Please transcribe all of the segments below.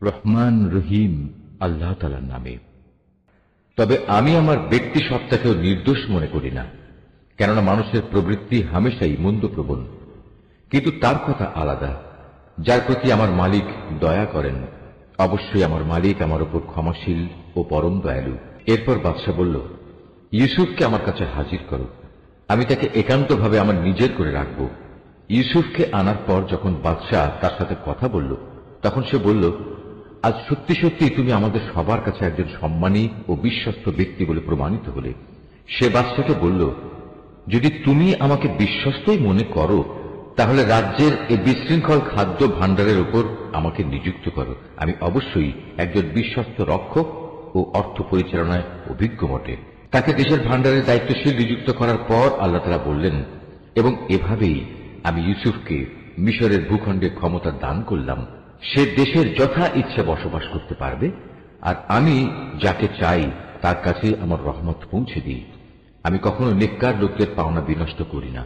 রহমান রহিম আল্লাহ তাআলার নামে। তবে আমি আমার ব্যক্তি সত্তাকেও নির্দোষ মনে করি না, কেননা মানুষের প্রবৃত্তি হামেশাই মন্দপ্রবণ। কিন্তু তার কথা আলাদা, যার প্রতি আমার মালিক দয়া করেন। অবশ্যই আমার মালিক আমার উপর ক্ষমাশীল ও পরম দয়ালু। এরপর বাদশাহ বলল, ইউসুফকে আমার কাছে হাজির করো, আমি তাকে একান্তভাবে আমার নিজের করে রাখব। ইউসুফকে আনার পর যখন বাদশাহ তার সাথে কথা বলল, তখন সে বলল, আজ সত্যি সত্যি তুমি আমাদের সবার কাছে একজন সম্মানী ও বিশ্বস্ত ব্যক্তি বলে প্রমাণিত হলে। সে বাদশাকে বলল, যদি তুমি আমাকে বিশ্বস্তই মনে করো, তাহলে রাজ্যের এই বিশৃঙ্খল খাদ্য ভাণ্ডারের উপর আমাকে নিযুক্ত করো। আমি অবশ্যই একজন বিশ্বস্ত রক্ষক ও অর্থ পরিচালনায় অভিজ্ঞ বটে। তাকে দেশের ভাণ্ডারের দায়িত্বশীল নিযুক্ত করার পর আল্লাহ তাআলা বললেন, এবং এভাবেই আমি ইউসুফকে মিশরের ভূখণ্ডে ক্ষমতা দান করলাম। সে দেশের যথা ইচ্ছে বসবাস করতে পারবে, আর আমি যাকে চাই তার কাছে আমার রহমত পৌঁছে দিই। আমি কখনো নেককার লোকদের পাওনা বিনষ্ট করি না।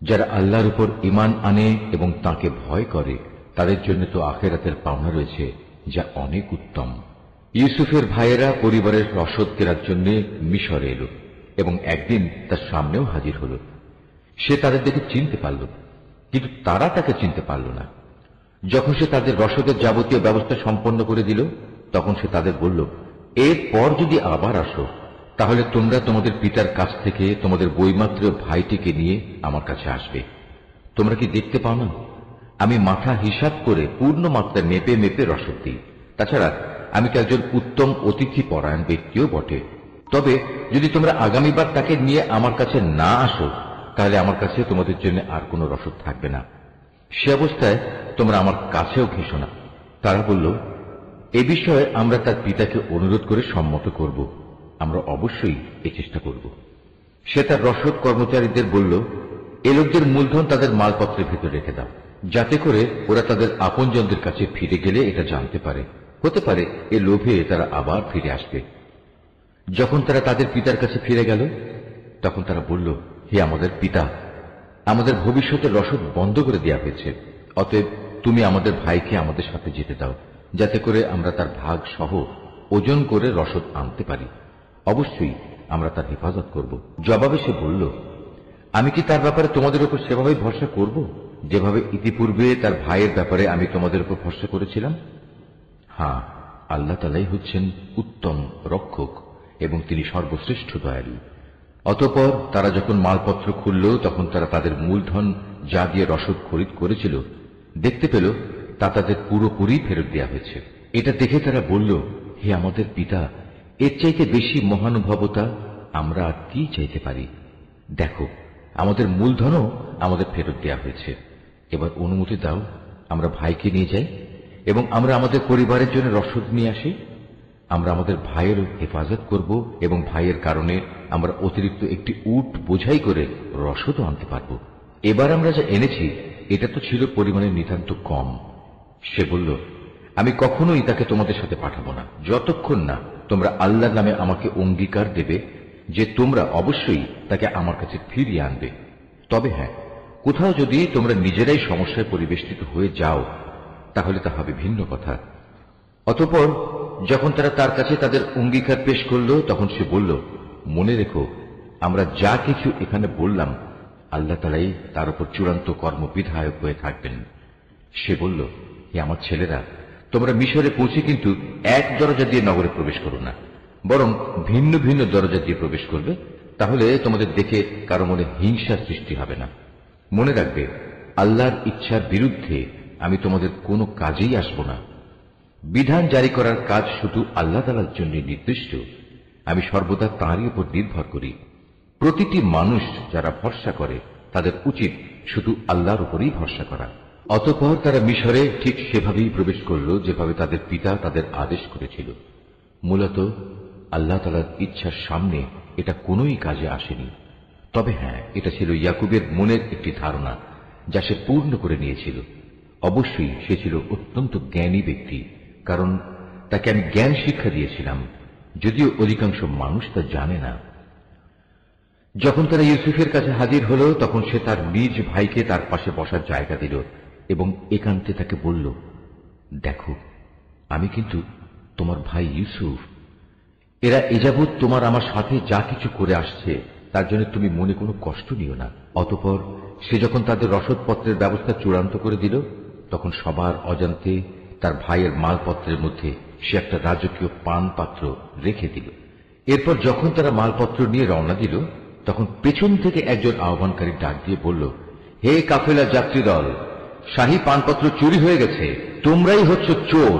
যারা আল্লাহর উপর ঈমান আনে এবং তাকে ভয় করে, তাদের জন্য তো আখিরাতের পাওনা রয়েছে, যা অনেক উত্তম। ইউসুফের ভাইয়েরা পরিবারের রসদ কেনার জন্য মিশরে এলো এবং একদিন তার সামনেও হাজির হল। সে তাদের দেখে চিনতে পারল, কিন্তু তারা তাকে চিনতে পারল না। যখন সে তাদের রসদের যাবতীয় ব্যবস্থা সম্পন্ন করে দিল, তখন সে তাদের বলল, এরপর যদি আবার আসো, তাহলে তোমরা তোমাদের পিতার কাছ থেকে তোমাদের বৈমাত্র ভাইটিকে নিয়ে আমার কাছে আসবে। তোমরা কি দেখতে পাও না, আমি মাথা হিসাব করে পূর্ণ মাত্রায় মেপে মেপে রসদ দিই। তাছাড়া আমি তো একজন উত্তম অতিথি পরায়ণ ব্যক্তিও বটে। তবে যদি তোমরা আগামীবার তাকে নিয়ে আমার কাছে না আসো, তাহলে আমার কাছে তোমাদের জন্য আর কোনো রসদ থাকবে না। সে অবস্থায় তোমরা আমার কাছেও ঘেঁষো না। তারা বলল, এ বিষয়ে আমরা তার পিতাকে অনুরোধ করে সম্মত করব। আমরা অবশ্যই এ চেষ্টা করব। সে তার রসদ কর্মচারীদের বলল, এ লোকদের মূলধন তাদের মালপত্রের ভেতর রেখে দাও, যাতে করে ওরা তাদের আপনজনদের কাছে ফিরে গেলে এটা জানতে পারে। হতে পারে এ লোভে তারা আবার ফিরে আসবে। যখন তারা তাদের পিতার কাছে ফিরে গেল, তখন তারা বলল, হে আমাদের পিতা, আমাদের ভবিষ্যতের রসদ বন্ধ করে দেওয়া হয়েছে। অতএব তুমি আমাদের ভাইকে আমাদের সাথে যেতে দাও, যাতে করে আমরা তার ভাগ সহ ওজন করে রসদ আনতে পারি। অবশ্যই আমরা তার হেফাজত করব। জবাবে সে বলল, আমি কি তার ব্যাপারে তোমাদের উপর সেভাবে ভরসা করব, যেভাবে ইতিপূর্বে তার ভাইয়ের ব্যাপারে আমি তোমাদের উপর ভরসা করেছিলাম? হ্যাঁ, আল্লাহ তাআলাই হচ্ছেন উত্তম রক্ষক এবং তিনি সর্বশ্রেষ্ঠ দয়ালু। অতঃপর তারা যখন মালপত্র খুলল, তখন তারা তাদের মূলধন যা দিয়ে রসদ খরিদ করেছিল দেখতে পেল, তা তাদের পুরোপুরি ফেরত দেওয়া হয়েছে। এটা দেখে তারা বলল, হে আমাদের পিতা, এর চাইতে বেশি মহানুভবতা আমরা আর কি চাইতে পারি? দেখো, আমাদের মূলধনও আমাদের ফেরত দেওয়া হয়েছে। এবার অনুমতি দাও, আমরা ভাইকে নিয়ে যাই এবং আমরা আমাদের পরিবারের জন্য রসদ নিয়ে আসি। আমরা আমাদের ভাইয়ের হেফাজত করব এবং ভাইয়ের কারণে আমরা অতিরিক্ত একটি উট বোঝাই করে রসদও আনতে পারব। এবার আমরা যা এনেছি এটা তো ছিল পরিমাণে নিতান্ত কম। সে বলল, আমি কখনোই তাকে তোমাদের সাথে পাঠাবো না, যতক্ষণ না তোমরা আল্লাহর নামে আমাকে অঙ্গীকার দেবে যে তোমরা অবশ্যই তাকে আমার কাছে ফিরিয়ে আনবে। তবে হ্যাঁ, কোথাও যদি তোমরা নিজেরাই সমস্যায় পরিবেষ্টিত হয়ে যাও, তাহলে তা হবে ভিন্ন কথা। অতঃপর যখন তারা তার কাছে তাদের অঙ্গীকার পেশ করল, তখন সে বলল, মনে রেখো, আমরা যা কিছু এখানে বললাম, আল্লাহ তাআলাই তার উপর চূড়ান্ত কর্মবিধায়ক হয়ে থাকবেন। সে বলল, হে আমার ছেলেরা, তোমরা মিশরে পৌঁছে কিন্তু এক দরজা দিয়ে নগরে প্রবেশ করো না, বরং ভিন্ন ভিন্ন দরজা দিয়ে প্রবেশ করবে। তাহলে তোমাদের দেখে কারো মনে হিংসার সৃষ্টি হবে না। মনে রাখবে, আল্লাহর ইচ্ছার বিরুদ্ধে আমি তোমাদের কোনো কাজেই আসব না। বিধান জারি করার কাজ শুধু আল্লাহ তাআলার জন্য নির্দিষ্ট। আমি সর্বদা তাঁরই উপর নির্ভর করি। প্রতিটি মানুষ যারা ভরসা করে, তাদের উচিত শুধু আল্লাহর উপরই ভরসা করা। অতঃপর তারা মিশরে ঠিক সেভাবেই প্রবেশ করল, যেভাবে তাদের পিতা তাদের আদেশ করেছিল। মূলত আল্লাহ তাআলার ইচ্ছার সামনে এটা কোনোই কাজে আসেনি। তবে হ্যাঁ, এটা ছিল ইয়াকুবের মনের একটি ধারণা, যা সে পূর্ণ করে নিয়েছিল। অবশ্যই সে ছিল অত্যন্ত জ্ঞানী ব্যক্তি, কারণ তাকে আমি জ্ঞান শিক্ষা দিয়েছিলাম, যদিও অধিকাংশ মানুষ তা জানে না। যখন তারা ইউসুফের কাছে হাজির হল, তখন সে তার নিজ ভাইকে তার পাশে বসার জায়গা দিল এবং একান্তে তাকে বলল, দেখো, আমি কিন্তু তোমার ভাই ইউসুফ। এরা এযাবৎ তোমার আমার সাথে যা কিছু করে আসছে তার জন্য তুমি মনে কোনো কষ্ট নিও না। অতঃপর সে যখন তাদের রসদপত্রের ব্যবস্থা চূড়ান্ত করে দিল, তখন সবার অজান্তে তার ভাইয়ের মালপত্রের মধ্যে সে একটা রাজকীয় পান পাত্র রেখে দিল। এরপর যখন তারা মালপত্র নিয়ে রওনা দিল, তখন পেছন থেকে একজন আহ্বানকারী ডাক দিয়ে বলল, হে কাফেলা যাত্রী দল, শাহী পানপত্র চুরি হয়ে গেছে, তোমরাই হচ্ছ চোর।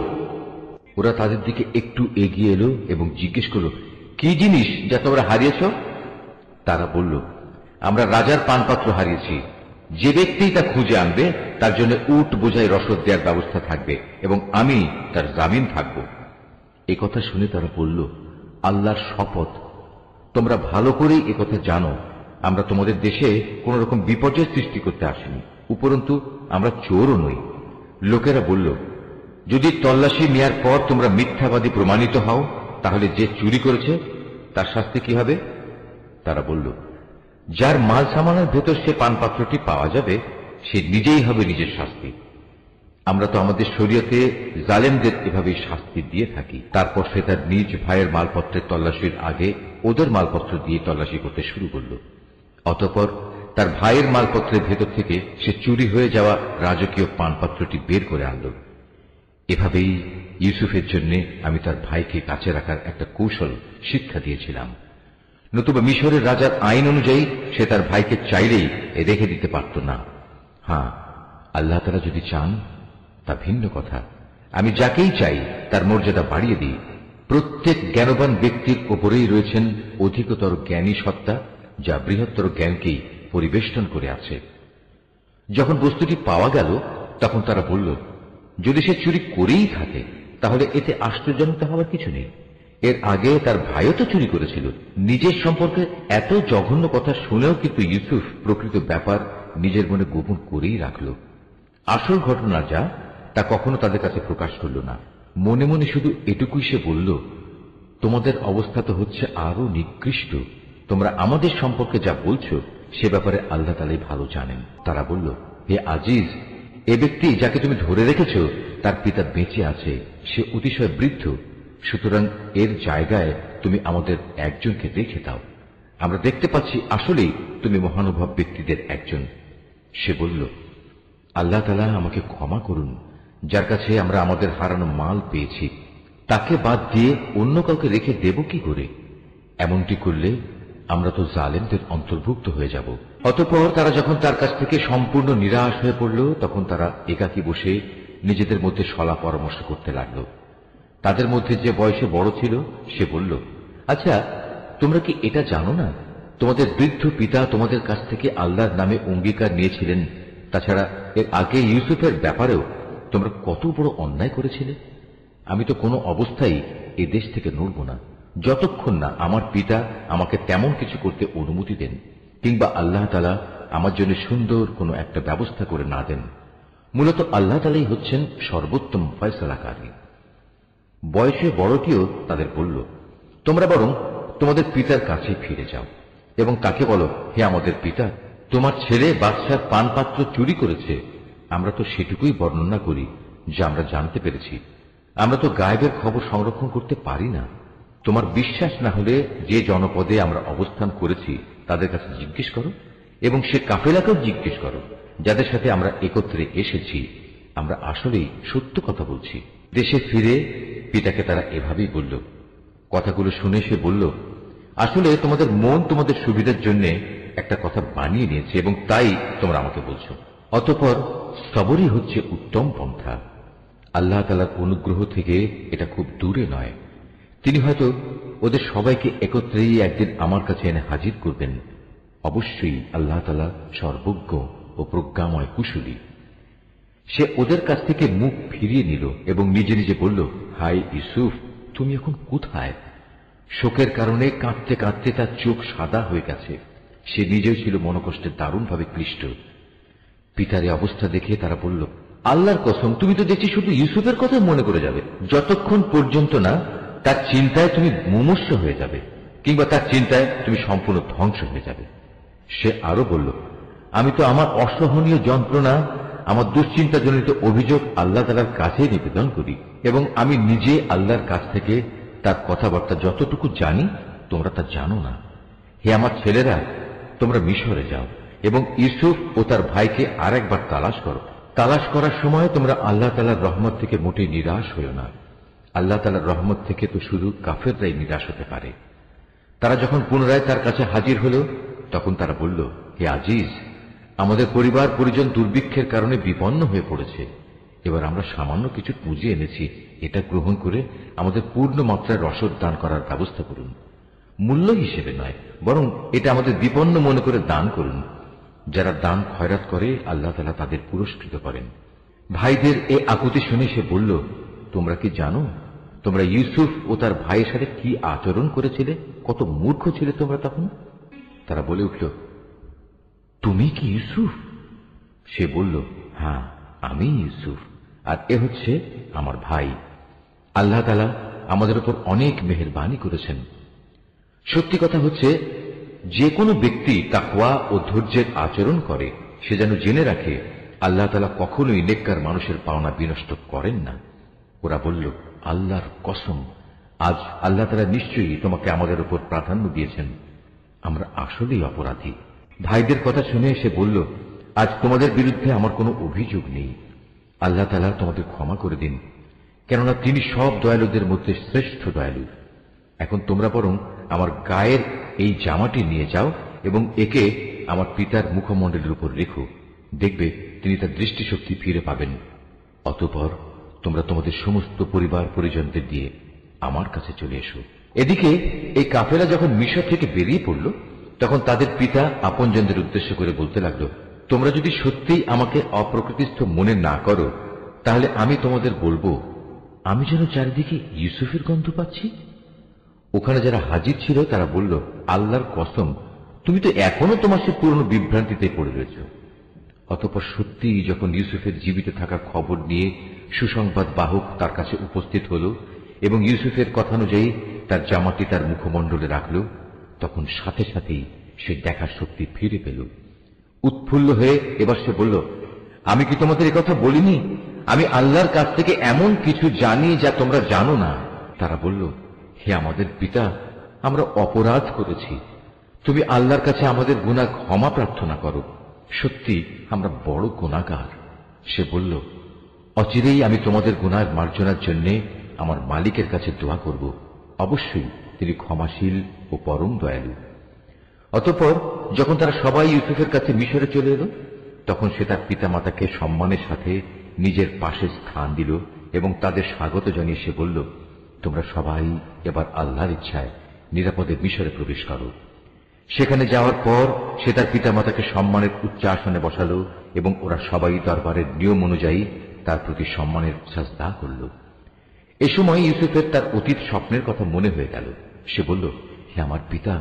ওরা তাদের দিকে একটু এগিয়ে এলো এবং জিজ্ঞেস করল, কি জিনিস যা তোমরা হারিয়েছ? তারা বলল, আমরা রাজার পানপাত্র হারিয়েছি। যে ব্যক্তি তা খুঁজে আনবে তার জন্য উট বোঝাই রসদ দেওয়ার ব্যবস্থা থাকবে এবং আমি তার জামিন থাকব। এই কথা শুনে তারা বলল, আল্লাহর শপথ, তোমরা ভালো করেই একথা জানো আমরা তোমাদের দেশে কোন রকম বিপর্যয় সৃষ্টি করতে আসিনি, উপরন্তু আমরা চোরও নই। লোকেরা বলল, যদি তল্লাশি নেয়ার পর তোমরা মিথ্যাবাদী প্রমাণিত হও, তাহলে যে চুরি করেছে তার শাস্তি কি হবে? তারা বলল, যার মাল সামানের ভেতর সে পানপাত্রটি পাওয়া যাবে সে নিজেই হবে নিজের শাস্তি। আমরা তো আমাদের শরীয়তে জালেমদের এভাবেই শাস্তি দিয়ে থাকি। তারপর সে তার নিজ ভাইয়ের মালপত্রের তল্লাশির আগে ওদের মালপত্র দিয়ে তল্লাশি করতে শুরু করল। অতঃপর তার ভাইয়ের মালপত্রের ভেতর থেকে সে চুরি হয়ে যাওয়া রাজকীয় পানপাত্রটি বের করে আনল। এভাবেই ইউসুফের জন্য আমি তার ভাইকে কাছে রাখার একটা কৌশল শিক্ষা দিয়েছিলাম। নতুবা মিশরের রাজার আইন অনুযায়ী সে তার ভাইকে চাইলেই রেখে দিতে পারত না। হ্যাঁ, আল্লাহ তাআলা যদি চান তা ভিন্ন কথা। আমি যাকেই চাই তার মর্যাদা বাড়িয়ে দিই। প্রত্যেক জ্ঞানবান ব্যক্তির ওপরেই রয়েছেন অধিকতর জ্ঞানী সত্তা, যা বৃহত্তর জ্ঞানকেই পরিবেষ্টন করে আছে। যখন বস্তুটি পাওয়া গেল তখন তারা বলল, যদি সে চুরি করেই থাকে তাহলে এতে আশ্চর্যজনক হওয়ার কিছু নেই। এর আগে তার ভাইও তো চুরি করেছিল। নিজের সম্পর্কে এত জঘন্য কথা শুনেও কিন্তু ইউসুফ প্রকৃত ব্যাপার নিজের মনে গোপন করেই রাখল। আসল ঘটনা যা তা কখনো তাদের কাছে প্রকাশ করল না। মনে মনে শুধু এটুকুই সে বলল, তোমাদের অবস্থা তো হচ্ছে আরো নিকৃষ্ট। তোমরা আমাদের সম্পর্কে যা বলছো সে ব্যাপারে আল্লাহ তাআলাই ভালো জানেন। তারা বলল, হে আজিজ, এ ব্যক্তি যাকে তুমি ধরে রেখেছ তার পিতা বেঁচে আছে, সে অতিশয় বৃদ্ধ, সুতরাং এর জায়গায় তুমি আমাদের একজনকে রেখে দাও। আমরা দেখতে পাচ্ছি আসলেই তুমি মহানুভব ব্যক্তিদের একজন। সে বলল, আল্লাহ তাআলা আমাকে ক্ষমা করুন, যার কাছে আমরা আমাদের হারানো মাল পেয়েছি তাকে বাদ দিয়ে অন্য কাউকে রেখে দেব কি করে? এমনটি করলে আমরা তো জালেমদের অন্তর্ভুক্ত হয়ে যাব। অতঃপর তারা যখন তার কাছ থেকে সম্পূর্ণ নিরাশ হয়ে পড়ল, তখন তারা একাকী বসে নিজেদের মধ্যে সলা পরামর্শ করতে লাগল। তাদের মধ্যে যে বয়সে বড় ছিল সে বলল, আচ্ছা, তোমরা কি এটা জানো না তোমাদের বৃদ্ধ পিতা তোমাদের কাছ থেকে আল্লাহর নামে অঙ্গীকার নিয়েছিলেন? তাছাড়া এর আগে ইউসুফের ব্যাপারেও তোমরা কত বড় অন্যায় করেছিলে। আমি তো কোনো অবস্থায় এ দেশ থেকে নড়ব না যতক্ষণ না আমার পিতা আমাকে তেমন কিছু করতে অনুমতি দেন, কিংবা আল্লাহ তাআলা আমার জন্য সুন্দর কোনো একটা ব্যবস্থা করে না দেন। মূলত আল্লাহ তাআলাই হচ্ছেন সর্বোত্তম ফয়সালাকারী। বয়সে বড়টিও তাদের বলল, তোমরা বরং তোমাদের পিতার কাছে ফিরে যাও এবং তাকে বলো, হে আমাদের পিতা, তোমার ছেলে বাদশার পানপাত্র চুরি করেছে। আমরা তো সেটুকুই বর্ণনা করি যা আমরা জানতে পেরেছি। আমরা তো গায়েবের খবর সংরক্ষণ করতে পারি না। তোমার বিশ্বাস না হলে যে জনপদে আমরা অবস্থান করেছি তাদের কাছে জিজ্ঞেস করো এবং সে কাফেলাকেও জিজ্ঞেস করো যাদের সাথে আমরা একত্রে এসেছি। আমরা আসলেই সত্য কথা বলছি। দেশে ফিরে পিতাকে তারা এভাবেই বলল। কথাগুলো শুনে সে বলল, আসলে তোমাদের মন তোমাদের সুবিধার জন্য একটা কথা বানিয়ে নিয়েছে এবং তাই তোমরা আমাকে বলছো। অতঃপর সবরই হচ্ছে উত্তম পন্থা। আল্লাহ তাআলার অনুগ্রহ থেকে এটা খুব দূরে নয়। তিনি হয়তো ওদের সবাইকে একত্রেই একদিন আমার কাছে এনে হাজির করবেন। অবশ্যই আল্লাহ তাআলা সর্বজ্ঞ ও প্রজ্ঞাময় কুশলী। সে ওদের কাছ থেকে মুখ ফিরিয়ে নিল এবং নিজে নিজে বলল, হাই ইউসুফ, তুমি এখন কোথায়? শোকের কারণে কাঁদতে কাঁদতে তার চোখ সাদা হয়ে গেছে। সে নিজেও ছিল মনোকষ্টে দারুণভাবে ক্লিষ্ট। পিতার এই অবস্থা দেখে তারা বলল, আল্লাহর কসম, তুমি তো দেখছি শুধু ইউসুফের কথা মনে করে যাবে, যতক্ষণ পর্যন্ত না তার চিন্তায় তুমি মুমূর্ষু হয়ে যাবে কিংবা তার চিন্তায় তুমি সম্পূর্ণ ধ্বংস হয়ে যাবে। সে আরো বলল, আমি তো আমার অসহনীয় যন্ত্রণা আমার দুশ্চিন্তাজনিত অভিযোগ আল্লাহ তাআলার কাছে নিবেদন করি, এবং আমি নিজে আল্লাহর কাছ থেকে তার কথাবার্তা যতটুকু জানি তোমরা তা জানো না। হে আমার ছেলেরা, তোমরা মিশরে যাও এবং ইউসুফ ও তার ভাইকে আরেকবার তালাশ করো। তালাশ করার সময় তোমরা আল্লাহ তাআলার রহমত থেকে মোটেই নিরাশ হইও না। আল্লাহ তাআলার রহমত থেকে তো শুধু কাফেররাই নিরাশ হতে পারে। তারা যখন পুনরায় তার কাছে হাজির হল, তখন তারা বলল, হে আজিজ, আমাদের পরিবার পরিজন দুর্ভিক্ষের কারণে বিপন্ন হয়ে পড়েছে। এবার আমরা সামান্য কিছু পুঁজি এনেছি, এটা গ্রহণ করে আমাদের পূর্ণ মাত্রায় রসদ দান করার ব্যবস্থা করুন। মূল্য হিসেবে নয়, বরং এটা আমাদের বিপন্ন মনে করে দান করুন। যারা দান খয়রাত করে আল্লাহ তাআলা তাদের পুরস্কৃত করেন। ভাইদের এ আকুতি শুনে সে বলল, তোমরা কি জানো তোমরা ইউসুফ ও তার ভাইয়ের সাথে কি আচরণ করেছিলে? কত মূর্খ ছিলে তোমরা তখন। তারা বলে উঠল, তুমি কি ইউসুফ? সে বলল, হ্যাঁ, আমি ইউসুফ, আর এ হচ্ছে আমার ভাই। আল্লাহ তাআলা আমাদের উপর অনেক মেহেরবানি করেছেন। সত্যি কথা হচ্ছে, যে কোনো ব্যক্তি তাকওয়া ও ধৈর্যের আচরণ করে সে যেন জেনে রাখে আল্লাহ তাআলা কখনোই নেককার মানুষের পাওনা বিনষ্ট করেন না। ওরা বলল, আল্লাহর কসম, আজ আল্লাহ তাআলা নিশ্চয়ই তোমাকে আমাদের উপর প্রাধান্য দিয়েছেন। আমরা আসলেই অপরাধী। ভাইদের কথা শুনে সে বলল, আজ তোমাদের বিরুদ্ধে আমার কোনো অভিযোগ নেই। আল্লাহ তাআলা তোমাদের ক্ষমা করে দিন, কেননা তিনি সব দয়ালুদের মধ্যে শ্রেষ্ঠ দয়ালু। এখন তোমরা বরং আমার গায়ের এই জামাটি নিয়ে যাও এবং একে আমার পিতার মুখমণ্ডলের উপর রেখো, দেখবে তিনি তার দৃষ্টিশক্তি ফিরে পাবেন। অতঃপর তোমরা তোমাদের সমস্ত পরিবার পরিজনদের দিয়ে আমার কাছে চলে এসো। এদিকে এই কাফেলা যখন মিশর থেকে বেরিয়ে পড়ল, তখন তাদের পিতা আপনজনদের উদ্দেশ্য করে বলতে লাগলো, তোমরা যদি সত্যিই আমাকে অপ্রকৃতিস্থ মনে না করো, তাহলে আমি তোমাদের বলবো, আমি যেন চারিদিকে ইউসুফের গন্ধ পাচ্ছি। ওখানে যারা হাজির ছিল তারা বলল, আল্লাহর কসম, তুমি তো এখনো তোমার সে পুরনো বিভ্রান্তিতে পড়ে রয়েছ। অতঃপর সত্যি যখন ইউসুফের জীবিত থাকার খবর নিয়ে সুসংবাদ বাহক তার কাছে উপস্থিত হল এবং ইউসুফের কথানুযায়ী তার জামাটি তার মুখমণ্ডলে রাখল, তখন সাথে সাথেই সে দেখার শক্তি ফিরে পেল। উৎফুল্ল হয়ে এবার সে বলল, আমি কি তোমাদের কথা বলিনি? আমি আল্লাহর কাছ থেকে এমন কিছু জানি যা তোমরা জানো না। তারা বলল, হে আমাদের পিতা, আমরা অপরাধ করেছি, তুমি আল্লাহর কাছে আমাদের গুনাহ ক্ষমা প্রার্থনা করো, সত্যি আমরা বড় গুনাহগার। সে বলল, অচিরেই আমি তোমাদের গুনাহের মার্জনার জন্য আমার মালিকের কাছে দোয়া করব, অবশ্যই তিনি ক্ষমাশীল ও পরম দয়ালু। অতঃপর যখন তারা সবাই ইউসুফের কাছে মিশরে চলে এলো, তখন সে তার পিতামাতাকে সম্মানের সাথে নিজের পাশে স্থান দিল এবং তাদের স্বাগত জানিয়ে সে বলল, তোমরা সবাই এবার আল্লাহর ইচ্ছায় নিরাপদে মিশরে প্রবেশ করো। সেখানে যাওয়ার পর সে তার পিতামাতাকে সম্মানের উচ্চ আসনে বসালো এবং ওরা সবাই দরবারের নিয়ম অনুযায়ী তার প্রতি সম্মানের সাজদা করল। এ সময় ইউসুফের তার অতীত স্বপ্নের কথা মনে হয়ে গেল। সে বলল, হে আমার পিতা,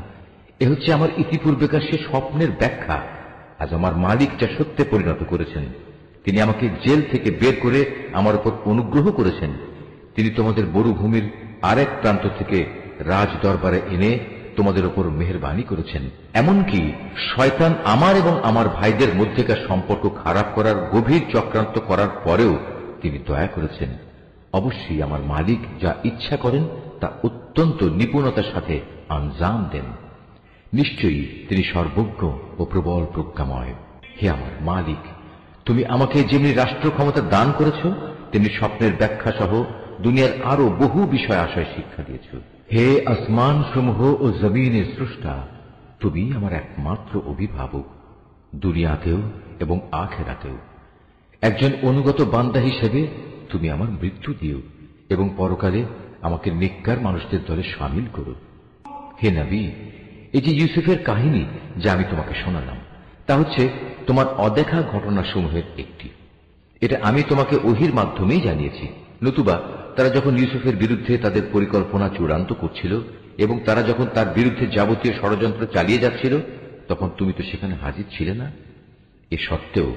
এ হচ্ছে আমার ইতিপূর্বেকার সে স্বপ্নের ব্যাখ্যা। আজ আমার মালিক যা সত্যে পরিণত করেছেন, তিনি আমাকে জেল থেকে বের করে আমার উপর অনুগ্রহ করেছেন। তিনি তোমাদের মরুভূমির আরেক প্রান্ত থেকে রাজ দরবারে এনে তোমাদের উপর মেহেরবানি করেছেন। এমনকি শয়তান আমার এবং আমার ভাইদের মধ্যেকার সম্পর্ক খারাপ করার গভীর চক্রান্ত করার পরেও তিনি দয়া করেছেন। অবশ্যই আমার মালিক যা ইচ্ছা করেন তা অত্যন্ত নিপুণতার সাথে আঞ্জাম দেন। নিশ্চয়ই তিনি সর্বজ্ঞ ও প্রবল প্রজ্ঞাময়। হে আমার মালিক, তুমি আমাকে যেমনি রাষ্ট্র ক্ষমতা দান করেছ, তেমনি স্বপ্নের ব্যাখ্যা সহ দুনিয়ার আরো বহু বিষয় আশয় শিক্ষা দিয়েছ। হে আসমান সমূহ ও জমিনের স্রষ্টা, তুমি আমার একমাত্র অভিভাবক, দুনিয়াতেও এবং আখিরাতেও। একজন অনুগত বান্দা হিসেবে তুমি আমার মৃত্যু দিও এবং পরকালে আমাকে নেককার মানুষদের দলে শামিল করো। হে নবী, এই যে ইউসুফের কাহিনী যা আমি তোমাকে শোনালাম, তা হচ্ছে তোমার অদেখা ঘটনাসমূহের একটি। এটা আমি তোমাকে ওহির মাধ্যমেই জানিয়েছি। নতুবা তারা যখন ইউসুফের বিরুদ্ধে তাদের পরিকল্পনা চূড়ান্ত করছিল এবং তারা যখন তার বিরুদ্ধে যাবতীয় ষড়যন্ত্র চালিয়ে যাচ্ছিল, তখন তুমি তো সেখানে হাজির ছিলে না। এ সত্ত্বেও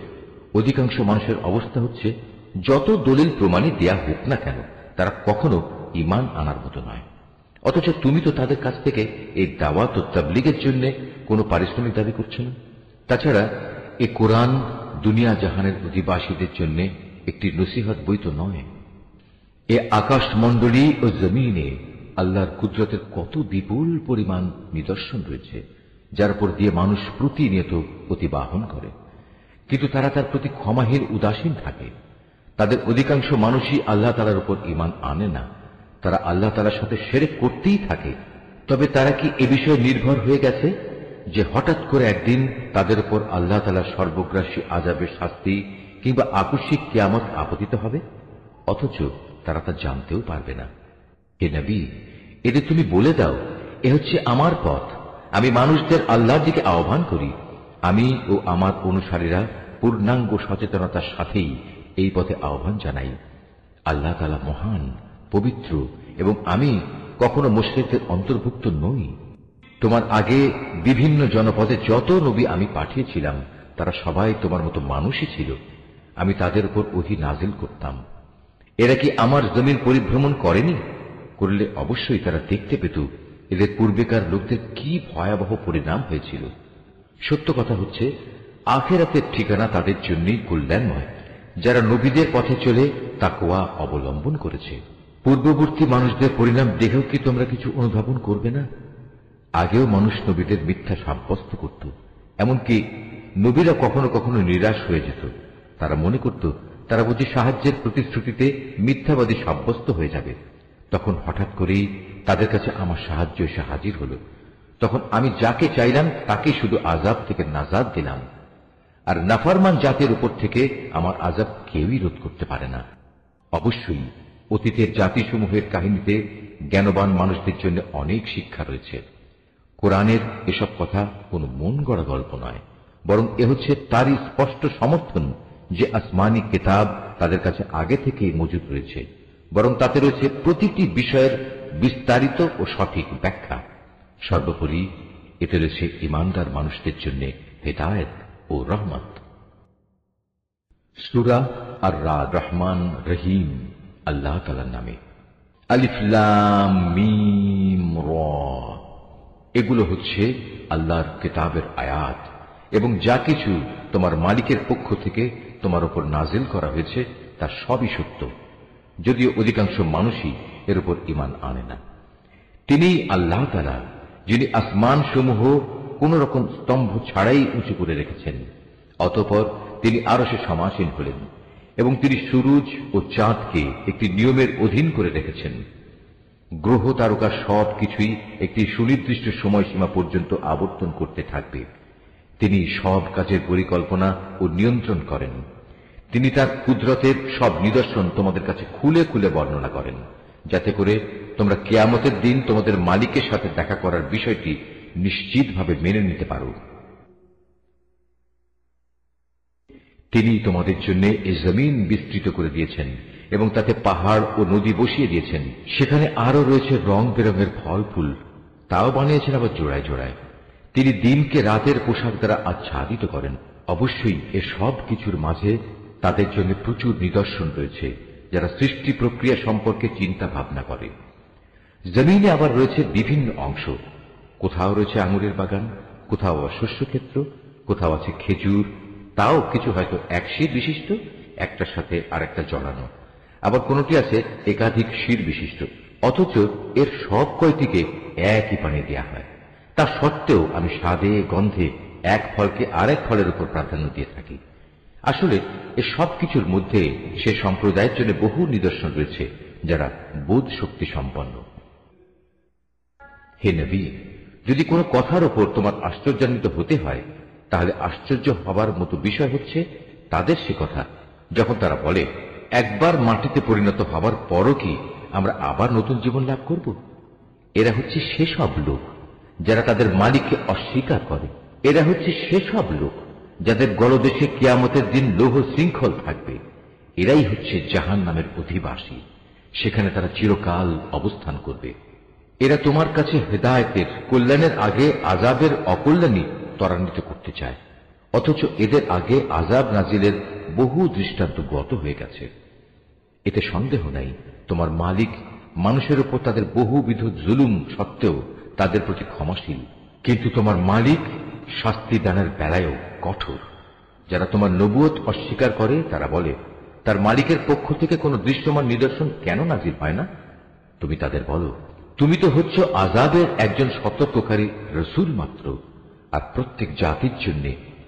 অধিকাংশ মানুষের অবস্থা হচ্ছে, যত দলিল প্রমাণই দেয়া হোক না কেন, তারা কখনো ঈমান আনার মতো নয়। অথচ তুমি তো তাদের কাছ থেকে এই দাওয়াত ও তাবলীগের জন্য কোনো পারিশ্রমিক দাবি করছো না। তাছাড়া এ কোরআন দুনিয়া জাহানের অধিবাসীদের জন্য একটি নসিহত বই তো নয়। এ আকাশমণ্ডলী ও জমিনে আল্লাহর কুদরতের কত বিপুল পরিমাণ নিদর্শন রয়েছে, যার উপর দিয়ে মানুষ প্রতিনিয়ত অতিবাহন করে, কিন্তু তারা তার প্রতি ক্ষমাহীন উদাসীন থাকে। তাদের অধিকাংশ মানুষই আল্লাহ তাআলার উপর ঈমান আনে না, তারা আল্লাহ তাআলার সাথে শিরক করতেই থাকে। তবে তারা কি এ বিষয়ে নির্ভর হয়ে গেছে যে হঠাৎ করে একদিন তাদের উপর আল্লাহ তাআলার সর্বগ্রাসী আযাবের শাস্তি কিংবা আকস্মিক কিয়ামত আপতিত হবে? অথচ তারা তা জানতেও পারবে না। হে নবী, এতে তুমি বলে দাও, এ হচ্ছে আমার পথ, আমি মানুষদের আল্লাহর দিকে আহ্বান করি। আমি ও আমার অনুসারীরা পূর্ণাঙ্গ সচেতনতার সাথেই এই পথে আহ্বান জানাই। আল্লাহ তাআলা মহান, পবিত্র, এবং আমি কখনো মুশরিকদের অন্তর্ভুক্ত নই। তোমার আগে বিভিন্ন জনপদে যত নবী আমি পাঠিয়েছিলাম তারা সবাই তোমার মতো মানুষই ছিল। আমি তাদের উপর ওহী নাজিল করতাম। এরা কি আমার জমিন পরিভ্রমণ করেনি? করলে অবশ্যই তারা দেখতে পেত এদের পূর্বেকার লোকদের কি ভয়াবহ পরিণাম হয়েছিল। সত্য কথা হচ্ছে, আখিরাতের ঠিকানা তাদের জন্যই কল্যাণময়, যারা নবীদের পথে চলে তাকওয়া অবলম্বন করেছে। পূর্ববর্তী মানুষদের পরিণাম দেখেও কি তোমরা কিছু অনুধাবন করবে না? আগেও মানুষ নবীদের মিথ্যা সাব্যস্ত করত, এমনকি নবীরা কখনো কখনো নিরাশ হয়ে যেত। তারা মনে করত তারা বুঝি সাহায্যের প্রতিশ্রুতিতে মিথ্যাবাদী সাব্যস্ত হয়ে যাবে। তখন হঠাৎ করেই তাদের কাছে আমার সাহায্য এসে হাজির হল। তখন আমি যাকে চাইলাম তাকে শুধু আযাব থেকে নাজাত দিলাম, আর নাফরমান জাতির উপর থেকে আমার আযাব কেউই রোধ করতে পারে না। অবশ্যই অতীতের জাতিসমূহের কাহিনীতে জ্ঞানবান মানুষদের জন্য অনেক শিক্ষা রয়েছে। কোরআনের এসব কথা কোনো মন গড়া গল্প নয়, বরং এ হচ্ছে তারই স্পষ্ট সমর্থন যে আসমানি কিতাব তাদের কাছে আগে থেকেই মজুদ রয়েছে, বরং তাতে রয়েছে প্রতিটি বিষয়ের বিস্তারিত ও সঠিক ব্যাখ্যা। সর্বোপরি এতে রয়েছে ঈমানদার মানুষদের জন্য হেদায়েত ও রহমত। সূরা আর-রাদ, রহমান রহিম, আল্লাহ তাআলার নামে। আলিফ লাম মিম র, এগুলো হচ্ছে আল্লাহর কিতাবের আয়াত, এবং যা কিছু তোমার মালিকের পক্ষ থেকে তোমার উপর নাজিল করা হয়েছে তা সবই সত্য, যদিও অধিকাংশ মানুষই এর উপর ঈমান আনে না। তিনিই আল্লাহ তাআলা যিনি আসমান সমূহ কোন রকম স্তম্ভ ছাড়াই উঁচু করে রেখেছেন। অতঃপর তিনি আরশে সমাসীন হলেন, এবং তিনি সূরজ ও চাঁদকে একটি নিয়মের অধীন করে রেখেছেন। গ্রহ তারকা সব কিছুই একটি সুনির্দিষ্ট সময়সীমা পর্যন্ত আবর্তন করতে থাকবে। তিনি সব কাজের পরিকল্পনা ও নিয়ন্ত্রণ করেন। তিনি তার কুদরতের সব নিদর্শন তোমাদের কাছে খুলে খুলে বর্ণনা করেন, যাতে করে তোমরা কিয়ামতের দিন তোমাদের মালিকের সাথে দেখা করার বিষয়টি নিশ্চিতভাবে মেনে নিতে পারো। তিনি তোমাদের জন্য এই জমিন বিস্তৃত করে দিয়েছেন এবং তাতে পাহাড় ও নদী বসিয়ে দিয়েছেন। সেখানে আরো রয়েছে রং বেরঙের ফল ফুল, তাও বানিয়েছেন আবার জোড়ায় জোড়ায়। তিনি দিনকে রাতের পোশাক দ্বারা আচ্ছাদিত করেন। অবশ্যই এ সব কিছুর মাঝে তাদের জন্য প্রচুর নিদর্শন রয়েছে যারা সৃষ্টি প্রক্রিয়া সম্পর্কে চিন্তা ভাবনা করে। জমিনে আবার রয়েছে বিভিন্ন অংশ, কোথাও রয়েছে আঙুরের বাগান, কোথাও শস্যক্ষেত্র, কোথাও আছে খেজুর, তাও কিছু হয়তো এক শির বিশিষ্ট, একটার সাথে আরেকটা জড়ানো, আবার কোনটি আছে একাধিক শির বিশিষ্ট। অথচ এর সব কয়টিকে একই পানি দেয়া হয়। তা সত্ত্বেও আমি স্বাদে গন্ধে এক ফলকে আরেক ফলের উপর প্রাধান্য দিয়ে থাকি। আসলে এ সব কিছুর মধ্যে সে সম্প্রদায়ের জন্য বহু নিদর্শন রয়েছে যারা বোধ শক্তি সম্পন্ন। হে নবী, যদি কোনো কথার উপর তোমার আশ্চর্যান্বিত হতে হয়, তাহলে আশ্চর্য হবার মতো বিষয় হচ্ছে তাদের সে কথা যখন তারা বলে, একবার মাটিতে পরিণত হবার পরও কি আমরা আবার নতুন জীবন লাভ করব? এরা হচ্ছে সেসব লোক যারা তাদের মালিককে অস্বীকার করে। এরা হচ্ছে সেসব লোক যাদের গলদেশে কিয়ামতের দিন লৌহ শৃঙ্খল থাকবে। এরাই হচ্ছে জাহান্নামের অধিবাসী, সেখানে তারা চিরকাল অবস্থান করবে। এরা তোমার কাছে হেদায়েতের কল্যাণের আগে আযাবের অকল্যাণই ত্বরান্বিত করতে চায়, অথচ এদের আগে আযাব নাজিলের বহু দৃষ্টান্ত গত হয়ে গেছে। এতে সন্দেহ নাই তোমার মালিক মানুষের উপর তাদের বহুবিধ জুলুম সত্ত্বেও তাদের প্রতি ক্ষমাশীল, কিন্তু তোমার মালিক শাস্তি দানের বেলায়ও কঠোর। যারা তোমার নবুয়ত অস্বীকার করে তারা বলে, তার মালিকের পক্ষ থেকে কোনো দৃশ্যমান নিদর্শন কেন নাজিল হয় না? তুমি তাদের বলো, তুমি তো হচ্ছ আযাবের একজন সতর্ককারী রসূল মাত্র, আর প্রত্যেক জাতির জন্য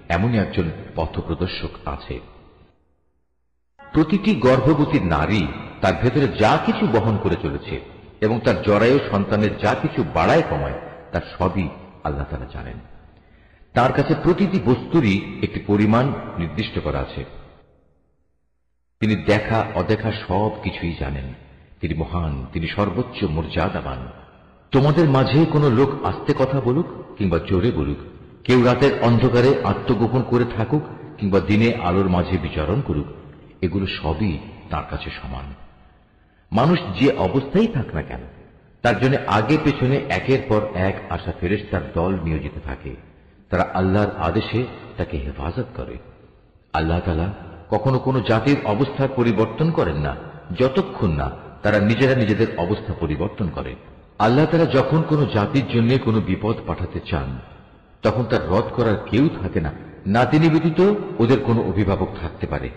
এমনই একজন পথপ্রদর্শক আছে। প্রতিটি গর্ভবতী নারী তার ভেতরে যা কিছু বহন করে চলেছে এবং তার জরায়ু সন্তানের যা কিছু বাড়ায় কমায় তার সবই আল্লাহ তাআলা জানেন। তার কাছে প্রতিটি বস্তুরই একটি পরিমাণ নির্দিষ্ট করা আছে। তিনি দেখা অদেখা সব কিছুই জানেন। তিনি মহান, তিনি সর্বোচ্চ মর্যাদাবান। তোমাদের মাঝে কোনো লোক আস্তে কথা বলুক কিংবা জোরে বলুক, কেউ রাতের অন্ধকারে আত্মগোপন করে থাকুক কিংবা দিনে আলোর মাঝে বিচরণ করুক, এগুলো সবই তার কাছে সমান। মানুষ যে অবস্থায় থাক না কেন, তার জন্য আগে পেছনে একের পর এক আসা ফেরেশতার দল নিয়োজিত থাকে। তারা আল্লাহর আদেশে তাকে হেফাজত করে। আল্লাহ তাআলা কখনো কোনো জাতির অবস্থার পরিবর্তন করেন না যতক্ষণ না তারা নিজেরা নিজেদের অবস্থা পরিবর্তন করে। আল্লাহ তাআলা যখন কোনো জাতির জন্য কোনো বিপদ পাঠাতে চান, তখন তার রদ করার কেউ থাকে না, না তিনি ব্যতীত ওদের কোনো অভিভাবক থাকতে পারে।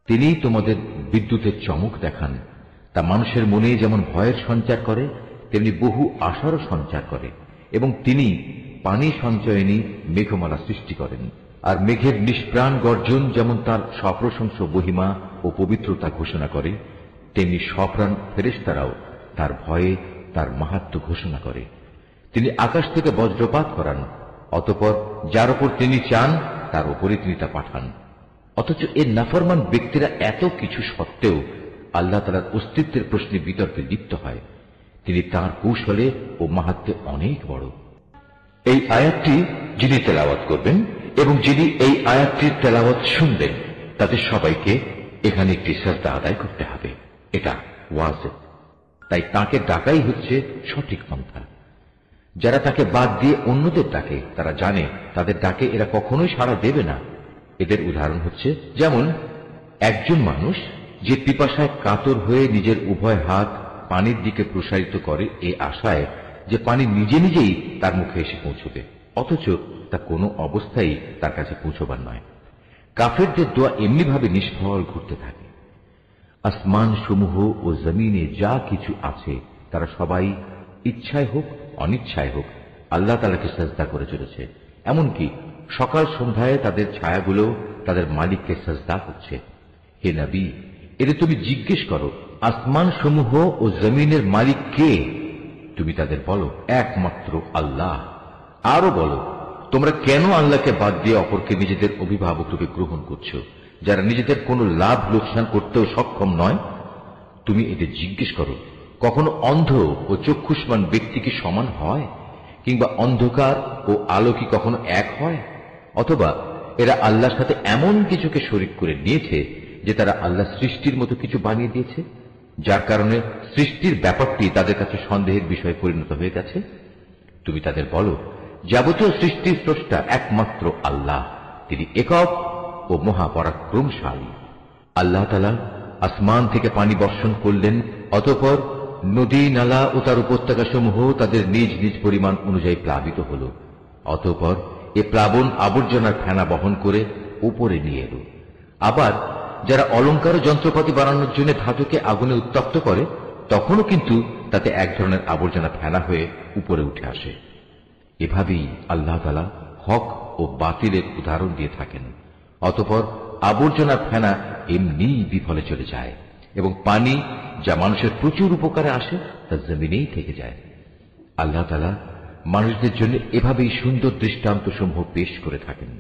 তিনি তোমাদের বিদ্যুতের চমক দেখান, তা মানুষের মনে যেমন ভয়ের সঞ্চার করে তেমনি বহু আশারও সঞ্চার করে। এবং তিনি পানি সঞ্চয়নী মেঘমালা সৃষ্টি করেন। আর মেঘের নিষ্প্রাণ গর্জন যেমন তার সপ্রশংস মহিমা ও পবিত্রতা ঘোষণা করে, তেমনি সপ্রাণ ফেরেশতারাও তার ভয়ে তার মাহাত্ম্য ঘোষণা করে। তিনি আকাশ থেকে বজ্রপাত করান, অতঃপর যার উপর তিনি চান তার উপরে তিনি তা পাঠান। অথচ এর নাফরমান ব্যক্তিরা এত কিছু সত্ত্বেও আল্লাহ তাআলার অস্তিত্বের প্রশ্নে বিতর্কে লিপ্ত হয়। তিনি তাঁর কৌশলে ও মাহাত্ম্যে অনেক বড়। এই আয়াতটি যিনি তেলাওয়াত করবেন এবং যিনি এই আয়াতটির তেলাওয়াত শুনবেন, তাদের সবাইকে এখানে একটি সাজদা আদায় করতে হবে। এটা ওয়াজিব। তাই তাকে ডাকাই হচ্ছে সঠিক পন্থা। যারা তাকে বাদ দিয়ে অন্যদের ডাকে, তারা জানে তাদের ডাকে এরা কখনোই সাড়া দেবে না। এদের উদাহরণ হচ্ছে, যেমন একজন মানুষ যে পিপাসায় কাতর হয়ে নিজের উভয় হাত পানির দিকে প্রসারিত করে এ আশায় যে পানি নিজে নিজেই তার মুখে এসে পৌঁছবে, অথচ তা কোনো অবস্থায় তার কাছে পৌঁছবার নয়। কাফেরদের দোয়া এমনিভাবে নিষ্ফল ঘুরতে থাকে। আসমান সমূহ ও জমিনে যা কিছু আছে তারা সবাই ইচ্ছায় হোক অনিচ্ছায় হোক আল্লাহ তাআলাকে সাজদা করে চলেছে। এমনকি সকাল সন্ধ্যায় তাদের ছায়াগুলো তাদের মালিককে সাজদা করছে। হে নবী, এদের তুমি জিজ্ঞেস করো, আসমান সমূহ ও জমিনের মালিক কে? তুমি তাদের বলো, একমাত্র আল্লাহ। আরো বলো, তোমরা কেন আল্লাহকে বাদ দিয়ে অপরকে নিজেদের অভিভাবক রূপে গ্রহণ করছো, যারা নিজেদের কোনো লাভ লোকসান করতেও সক্ষম নয়? তুমি এদের জিজ্ঞেস করো, কখনো অন্ধ ও চক্ষুষ্মান ব্যক্তি কি সমান হয়? কিংবা অন্ধকার ও আলো কি কখনো এক হয়? অথবা এরা আল্লাহর সাথে এমন কিছুকে শরীক করে নিয়েছে যে তারা আল্লাহ সৃষ্টির মতো কিছু বানিয়ে দিয়েছে, যার কারণে সৃষ্টির ব্যাপারটি তাদের কাছে সন্দেহের বিষয়ে পরিণত হয়ে গেছে। তুমি তাদের বলো, যাবতীয় সৃষ্টির স্রষ্টা একমাত্র আল্লাহ, তিনি একক ও মহাপরাক্রমশালী। আল্লাহ তাআলা আসমান থেকে পানি বর্ষণ করলেন, অতঃপর নদী নালা ও তার উপত্যকা সমূহ তাদের নিজ নিজ পরিমাণ অনুযায়ী প্লাবিত হল। অতঃপর এ প্লাবন আবর্জনার ফেনা বহন করে উপরে নিয়ে এল। আবার যারা অলংকার যন্ত্রপাতি বানানোর জন্য ধাতুকে আগুনে উত্তপ্ত করে, তখনও কিন্তু তাতে এক ধরনের আবর্জনা ফেনা হয়ে উপরে উঠে আসে। এভাবেই আল্লাহ তাআলা হক ও বাতিলের উদাহরণ দিয়ে থাকেন। অতঃপর আবর্জনা ফেনা এমনি বিফলে চলে যায় এবং পানি যা মানুষের প্রচুর উপকারে আসে তা জমিনেই থেকে যায়। আল্লাহ তাআলা মানুষদের জন্য এভাবেই সুন্দর দৃষ্টান্ত সমূহ পেশ করে থাকেন।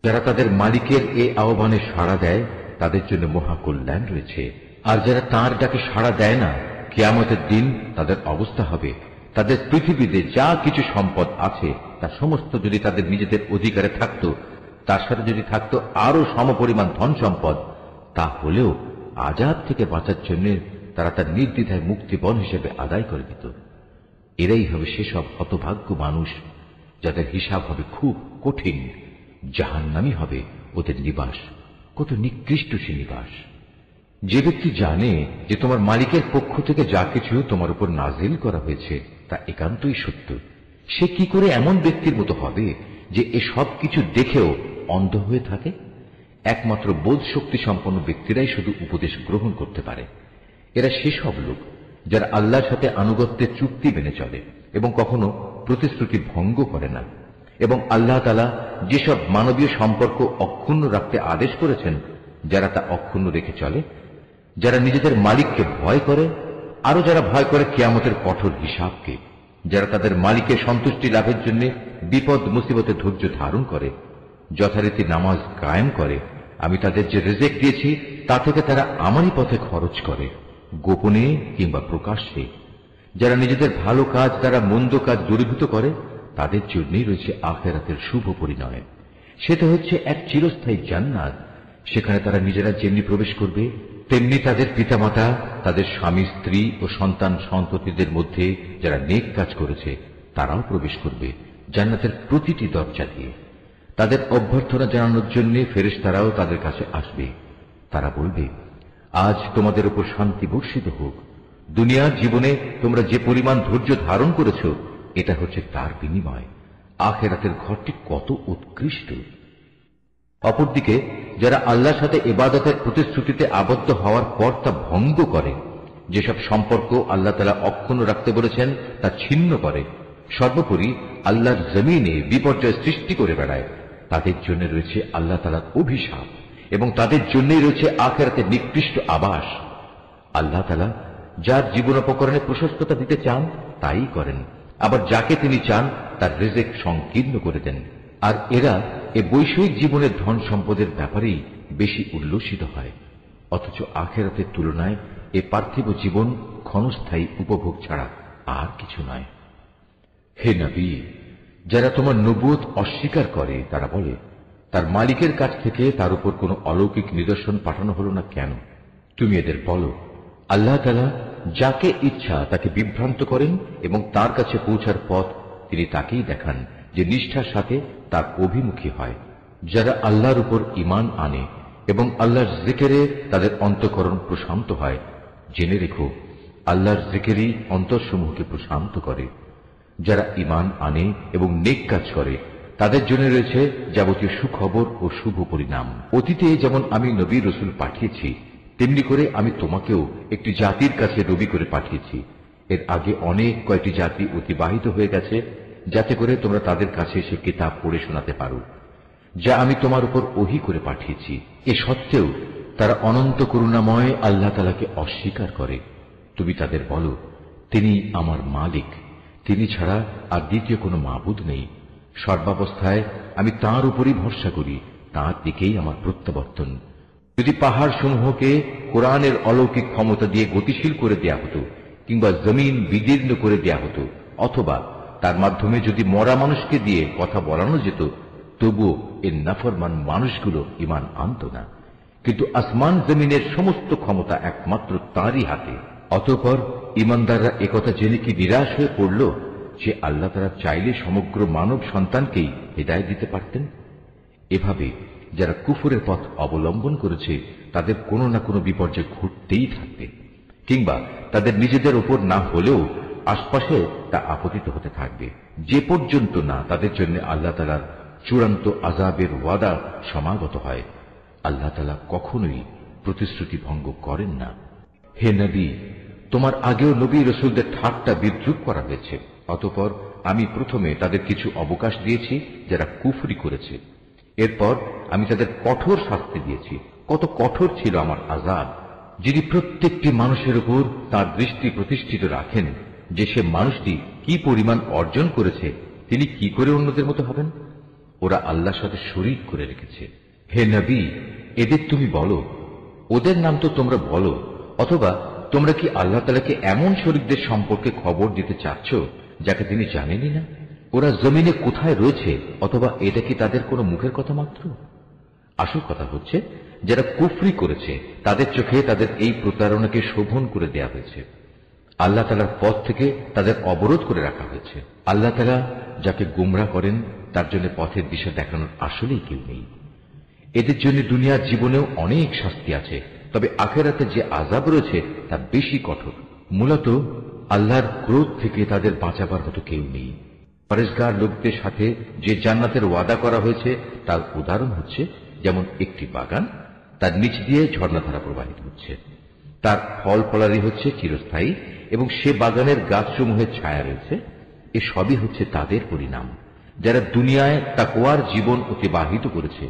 যারা তাদের মালিকের এ আহ্বানে সাড়া দেয় তাদের জন্য মহাকল্যাণ রয়েছে, আর যারা তাঁর ডাকে সাড়া দেয় না, কিয়ামতের দিন তাদের অবস্থা হবে, তাদের পৃথিবীতে যা কিছু সম্পদ আছে তা সমস্ত যদি তাদের নিজেদের অধিকারে থাকত, তার সাথে যদি থাকত আরো সমপরিমাণ ধন সম্পদ, তা হলেও আযাব থেকে বাঁচার জন্য তারা তার নির্দ্বিধায় মুক্তিপণ হিসেবে আদায় করে দিত। এরাই হবে সেসব হতভাগ্য মানুষ যাদের হিসাব হবে খুব কঠিন। জাহান্নামই হবে ওদের নিবাস। কত নিকৃষ্ট সে নিবাস! যে ব্যক্তি জানে যে তোমার মালিকের পক্ষ থেকে যা কিছু তোমার উপর নাজিল করা হয়েছে তা একান্তই সত্য, সে কি করে এমন ব্যক্তির মতো হবে যে এ সব কিছু দেখেও অন্ধ হয়ে থাকে? একমাত্র বোধ শক্তি সম্পন্ন ব্যক্তিরাই শুধু উপদেশ গ্রহণ করতে পারে। এরা সেসব লোক যারা আল্লাহর সাথে আনুগত্যের চুক্তি মেনে চলে এবং কখনো প্রতিশ্রুতি ভঙ্গ করে না, এবং আল্লাহ তাআলা যেসব মানবীয় সম্পর্ক অক্ষুণ্ণ রাখতে আদেশ করেছেন, যারা তা অক্ষুণ্ণ রেখে চলে, যারা নিজেদের মালিককে ভয় করে, আরো যারা ভয় করে কিয়ামতের কঠোর হিসাবকে, যারা তাদের মালিকের সন্তুষ্টি লাভের জন্য বিপদ মুসিবতে ধৈর্য ধারণ করে, যথারীতি নামাজ কায়েম করে, আমি তাদের যে রিজিক দিয়েছি তা থেকে তারা আমারই পথে খরচ করে, গোপনে কিংবা প্রকাশ্যে। যারা নিজেদের ভালো কাজ দ্বারা মন্দ কাজ দূরীভূত করে, তাদের জন্যই রয়েছে আখিরাতের শুভ পরিণয়। সেটা হচ্ছে এক চিরস্থায়ী জান্নাত। সেখানে তারা নিজেরা যেমনি প্রবেশ করবে, তেমনি তাদের পিতামাতা, তাদের স্বামী স্ত্রী ও সন্তান সন্ততিদের মধ্যে যারা নেক কাজ করেছে তারাও প্রবেশ করবে জান্নাতের প্রতিটি দরজা দিয়ে। তাদের অভ্যর্থনা জানানোর জন্য ফেরেশতারাও তাদের কাছে আসবে। তারা বলবে, আজ তোমাদের উপর শান্তি বর্ষিত হোক। দুনিয়ার জীবনে তোমরা যে পরিমাণ ধৈর্য ধারণ করেছ, এটা হচ্ছে তার বিনিময়। আখিরাতের ঘরটি কত উৎকৃষ্ট। অপরদিকে যারা আল্লাহর সাথে ইবাদতের প্রতিশ্রুতিতে আবদ্ধ হওয়ার পর তা ভঙ্গ করে, যেসব সম্পর্ক আল্লাহ তাআলা অক্ষুণ্ণ রাখতে বলেছেন তা ছিন্ন করে, সর্বোপরি আল্লাহর জমিনে বিপর্যয় সৃষ্টি করে বেড়ায়, তাদের জন্য রয়েছে আল্লাহ তাআলার অভিশাপ এবং তাদের জন্যই রয়েছে আখিরাতের নিকৃষ্ট আবাস। আল্লাহ তাআলা যার জীবনোপকরণে প্রশস্ততা দিতে চান তাই করেন, আবার যাকে তিনি চান তার রিজিক সংকীর্ণ করে দেন। আর এরা এ বৈষয়িক জীবনের ধন সম্পদের ব্যাপারেই বেশি উল্লসিত হয়, অথচ আখিরাতের তুলনায় এ পার্থিব জীবন ক্ষণস্থায়ী উপভোগ ছাড়া আর কিছু নয়। হে নবী, যারা তোমার নবুয়ত অস্বীকার করে তারা বলে, তার মালিকের কাছ থেকে তার উপর কোনো অলৌকিক নিদর্শন পাঠানো হলো না কেন? তুমি এদের বলো, আল্লাহ তাআলা যাকে ইচ্ছা তাকে বিভ্রান্ত করেন এবং তার কাছে পৌঁছার পথ তিনি তাকেই দেখান যে নিষ্ঠার সাথে তার অভিমুখী হয়। যারা আল্লাহর উপর ঈমান আনে এবং আল্লাহর জিকিরে তাদের অন্তঃকরণ প্রশান্ত হয়, জেনে রেখো আল্লাহর জিকিরই অন্তরসমূহকে প্রশান্ত করে। যারা ঈমান আনে এবং নেক কাজ করে তাদের জন্য রয়েছে যাবতীয় সুখবর ও শুভ পরিণাম। অতীতে যেমন আমি নবী রাসূল পাঠিয়েছি, তেমনি করে আমি তোমাকেও একটি জাতির কাছে নবী করে পাঠিয়েছি। এর আগে অনেক কয়টি জাতি অতিবাহিত হয়ে গেছে, যাতে করে তোমরা তাদের কাছে সে কিতাব পড়ে শোনাতে পারো যা আমি তোমার উপর ওহী করে পাঠিয়েছি। এ সত্ত্বেও তারা অনন্ত করুণাময় আল্লাহ তাআলাকে অস্বীকার করে। তুমি তাদের বলো, তিনি আমার মালিক, তিনি ছাড়া আর দ্বিতীয় কোনো মাবুদ নেই। সর্বাবস্থায় আমি তাঁর উপরই ভরসা করি, তাঁর দিকেই আমার প্রত্যাবর্তন। যদি পাহাড় সমূহকে কোরআনের অলৌকিক ক্ষমতা দিয়ে গতিশীল করে দেয়া হতো, কিংবা জমিন বিদীর্ণ করে দেয়া হতো, অথবা তার মাধ্যমে যদি মরা মানুষকে দিয়ে কথা বলানো যেত, তবুও এর নাফরমান মানুষগুলো ঈমান আনত না। কিন্তু আসমান জমিনের সমস্ত ক্ষমতা একমাত্র তাঁরই হাতে। অতঃপর ঈমানদাররা একথা জেনে কি নিরাশ হয়ে পড়ল যে আল্লাহ তাআলা চাইলে সমগ্র মানব সন্তানকেই হিদায়াত দিতে পারতেন? এভাবে যারা কুফরের পথ অবলম্বন করেছে তাদের কোনো না কোনো বিপর্যয় ঘটতেই থাকবে, কিংবা তাদের নিজেদের উপর না হলেও আশপাশে তা আপতিত হতে থাকবে, যে পর্যন্ত না তাদের জন্য আল্লাহ তাআলার চূড়ান্ত আযাবের ওয়াদা সমাগত হয়। আল্লাহ তাআলা কখনোই প্রতিশ্রুতি ভঙ্গ করেন না। হে নবী, তোমার আগেও নবী রাসূলদের ঠাট্টা বিদ্রূপ করা হয়েছে। অতঃপর আমি প্রথমে তাদের কিছু অবকাশ দিয়েছি যারা কুফরি করেছে, এরপর আমি তাদের কঠোর শাস্তি দিয়েছি। কত কঠোর ছিল আমার আযাব! যিনি প্রত্যেকটি মানুষের উপর তার দৃষ্টি প্রতিষ্ঠিত রাখেন যে সে মানুষটি কি পরিমাণ অর্জন করেছে, তিনি কি করে অন্যদের মতো হবেন? ওরা আল্লাহর সাথে শরীক করে রেখেছে। হে নবী, এদের তুমি বলো, ওদের নাম তো তোমরা বলো, অথবা তোমরা কি আল্লাহ তাআলাকে এমন শরীকদের সম্পর্কে খবর দিতে চাচ্ছ যাকে তিনি জানেনই না? ওরা জমিনে কোথায় রয়েছে, অথবা এটা কি তাদের কোনো মুখের কথা মাত্র? আসল কথা হচ্ছে, যারা কুফরি করেছে তাদের চোখে তাদের এই প্রতারণাকে শোভন করে দেয়া হয়েছে। আল্লাহ তাআলার পথ থেকে তাদের অবরোধ করে রাখা হয়েছে। আল্লাহ তাআলা যাকে গুমরাহ করেন তার জন্য পথের দিশা দেখানোর আসলেই কেউ নেই। এদের জন্য দুনিয়ার জীবনেও অনেক শাস্তি আছে, তবে আখিরাতে যে আযাব রয়েছে তা বেশি কঠোর। মূলত আল্লাহর ক্রোধ থেকে তাদের বাঁচাবার মতো কেউ নেই। পরেশগার লোকদের সাথে যে জান্নাতের ওয়াদা করা হয়েছে তার উদাহরণ হচ্ছে যেমন একটি বাগান, তার নিচ দিয়ে ঝর্ণাধারা প্রবাহিত হচ্ছে, তার ফল ফলারি হচ্ছে চিরস্থায়ী এবং সে বাগানের গাছসমূহের ছায়া রয়েছে। এ সবই হচ্ছে তাদের পরিণাম যারা দুনিয়ায় তাকওয়ার জীবন অতিবাহিত করেছে।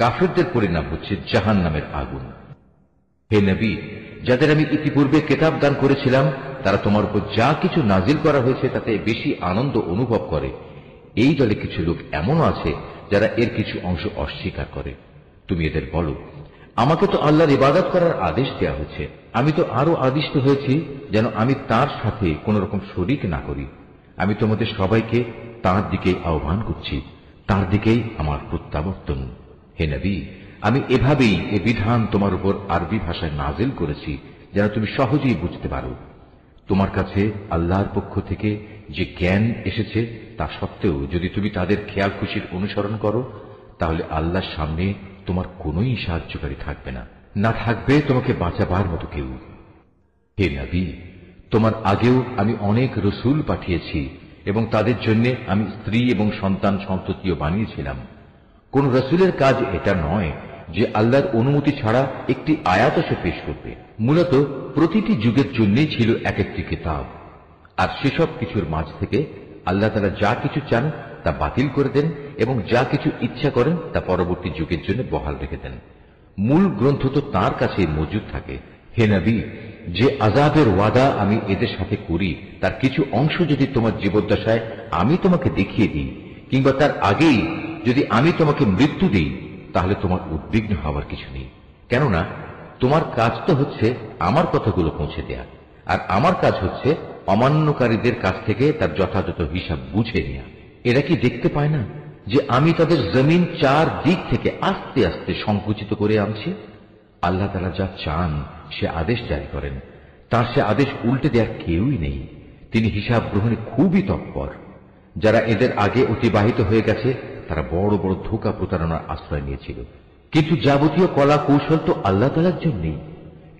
কাফেরদের পরিণাম হচ্ছে জাহান্নামের আগুন। হে নবী, যাদের আমি ইতিপূর্বে কিতাব দান করেছিলাম তারা তোমার উপর যা কিছু নাজিল করা হয়েছে তাতে বেশি আনন্দ অনুভব করে। এই দলে কিছু লোক এমনও আছে যারা এর কিছু অংশ অস্বীকার করে। তুমি এদের বলো, আমাকে তো আল্লাহর ইবাদত করার আদেশ দেওয়া হয়েছে, আমি তো আরো আদিষ্ট হয়েছি যেন আমি তার সাথে কোন রকম শরীক না করি। আমি তোমাদের সবাইকে তার দিকেই আহ্বান করছি, তার দিকেই আমার প্রত্যাবর্তন। হে নবী, আমি এভাবেই এ বিধান তোমার উপর আরবি ভাষায় নাজিল করেছি যেন তুমি সহজেই বুঝতে পারো। তোমার কাছে আল্লাহর পক্ষ থেকে যে জ্ঞান এসেছে তা সত্ত্বেও যদি তুমি তাদের খেয়াল খুশির অনুসরণ করো তাহলে আল্লাহর সামনে তোমার কোনই সাহায্যকারী থাকবে না, না থাকবে তোমাকে বাঁচাবার মতো কেউ। হে নবী, তোমার আগেও আমি অনেক রসুল পাঠিয়েছি এবং তাদের জন্য আমি স্ত্রী এবং সন্তান সন্ততিও বানিয়েছিলাম। কোন রসুলের কাজ এটা নয় যে আল্লাহর অনুমতি ছাড়া একটি আয়াত এসে পেশ করবে। মূলত প্রতিটি যুগের জন্যই ছিল এক একটি কিতাব, আর সেসব কিছুর মাঝ থেকে আল্লাহ তাআলা যা কিছু চান তা বাতিল করে দেন এবং যা কিছু ইচ্ছা করেন তা পরবর্তী যুগের জন্য বহাল রেখে দেন। মূল গ্রন্থ তো তার কাছে মজুদ থাকে। হে নবী, যে আযাবের ওয়াদা আমি এদের সাথে করি তার কিছু অংশ যদি তোমার জীবদ্দশায় আমি তোমাকে দেখিয়ে দিই কিংবা তার আগেই যদি আমি তোমাকে মৃত্যু দিই তাহলে তোমার উদ্বিগ্ন হওয়ার কিছু নেই, কেননা তোমার কাজ তো হচ্ছে আমার কথাগুলো পৌঁছে দেয়া, আর আমার কাজ হচ্ছে অমান্যকারীদের কাছ থেকে তার যথাযথ হিসাব বুঝে নেয়া। এরা কি দেখতে পায় না যে আমি তাদের জমিন চার দিক থেকে আস্তে আস্তে সংকুচিত করে আনছি? আল্লাহ তাআলা যা চান সে আদেশ জারি করেন, তার সে আদেশ উল্টে দেওয়ার কেউই নেই। তিনি হিসাব গ্রহণে খুবই তৎপর। যারা এদের আগে অতিবাহিত হয়ে গেছে তারা বড় বড় ধোঁকা প্রতারণার আশ্রয় নিয়েছিল, কিন্তু যাবতীয় কলা কৌশল তো আল্লাহ তাআলার জন্যই,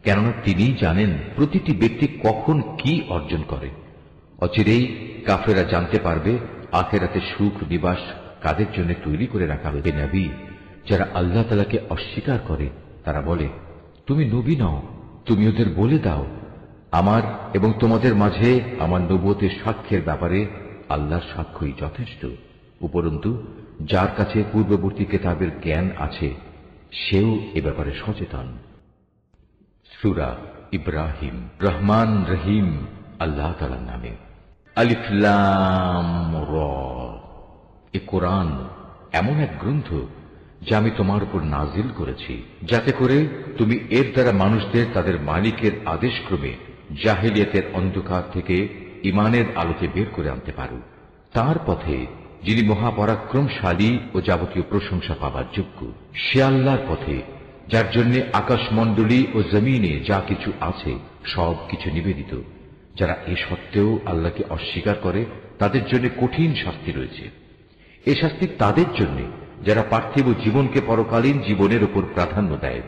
কেননা তিনিই জানেন প্রতিটি ব্যক্তি কখন কি অর্জন করে। অচিরেই কাফেরা জানতে পারবে আখিরাতে সুখ নিবাস কাদের জন্য তৈরি করে রাখা হয়েছে। নবী, যারা আল্লাহ তাআলাকে অস্বীকার করে তারা বলে, তুমি নবী নও। তুমি ওদের বলে দাও, আমার এবং তোমাদের মাঝে আমার নবুয়তের সাক্ষ্যের ব্যাপারে আল্লাহর সাক্ষ্যই যথেষ্ট। উপরন্তু যার কাছে পূর্ববর্তী কিতাবের জ্ঞান আছে সেও এ ব্যাপারে সচেতন। সূরা ইব্রাহিম। রহমান রহিম আল্লাহ তাআলার নামে। আলিফ লাম র। এ কোরআন এমন এক গ্রন্থ যা আমি তোমার উপর নাজিল করেছি যাতে করে তুমি এর দ্বারা মানুষদের তাদের মালিকের আদেশক্রমে জাহেলিয়াতের অন্ধকার থেকে ঈমানের আলোতে বের করে আনতে পারো, তার পথে যিনি মহাপরাক্রমশালী ও যাবতীয় প্রশংসা পাবার যোগ্য। সে আল্লাহর পথে যার জন্য আকাশমণ্ডলী ও জমিনে যা কিছু আছে সব কিছু নিবেদিত। যারা এ সত্ত্বেও আল্লাহকে অস্বীকার করে তাদের জন্য কঠিন শাস্তি রয়েছে। এ শাস্তি তাদের জন্য যারা পার্থিব জীবনকে পরকালীন জীবনের উপর প্রাধান্য দেয়,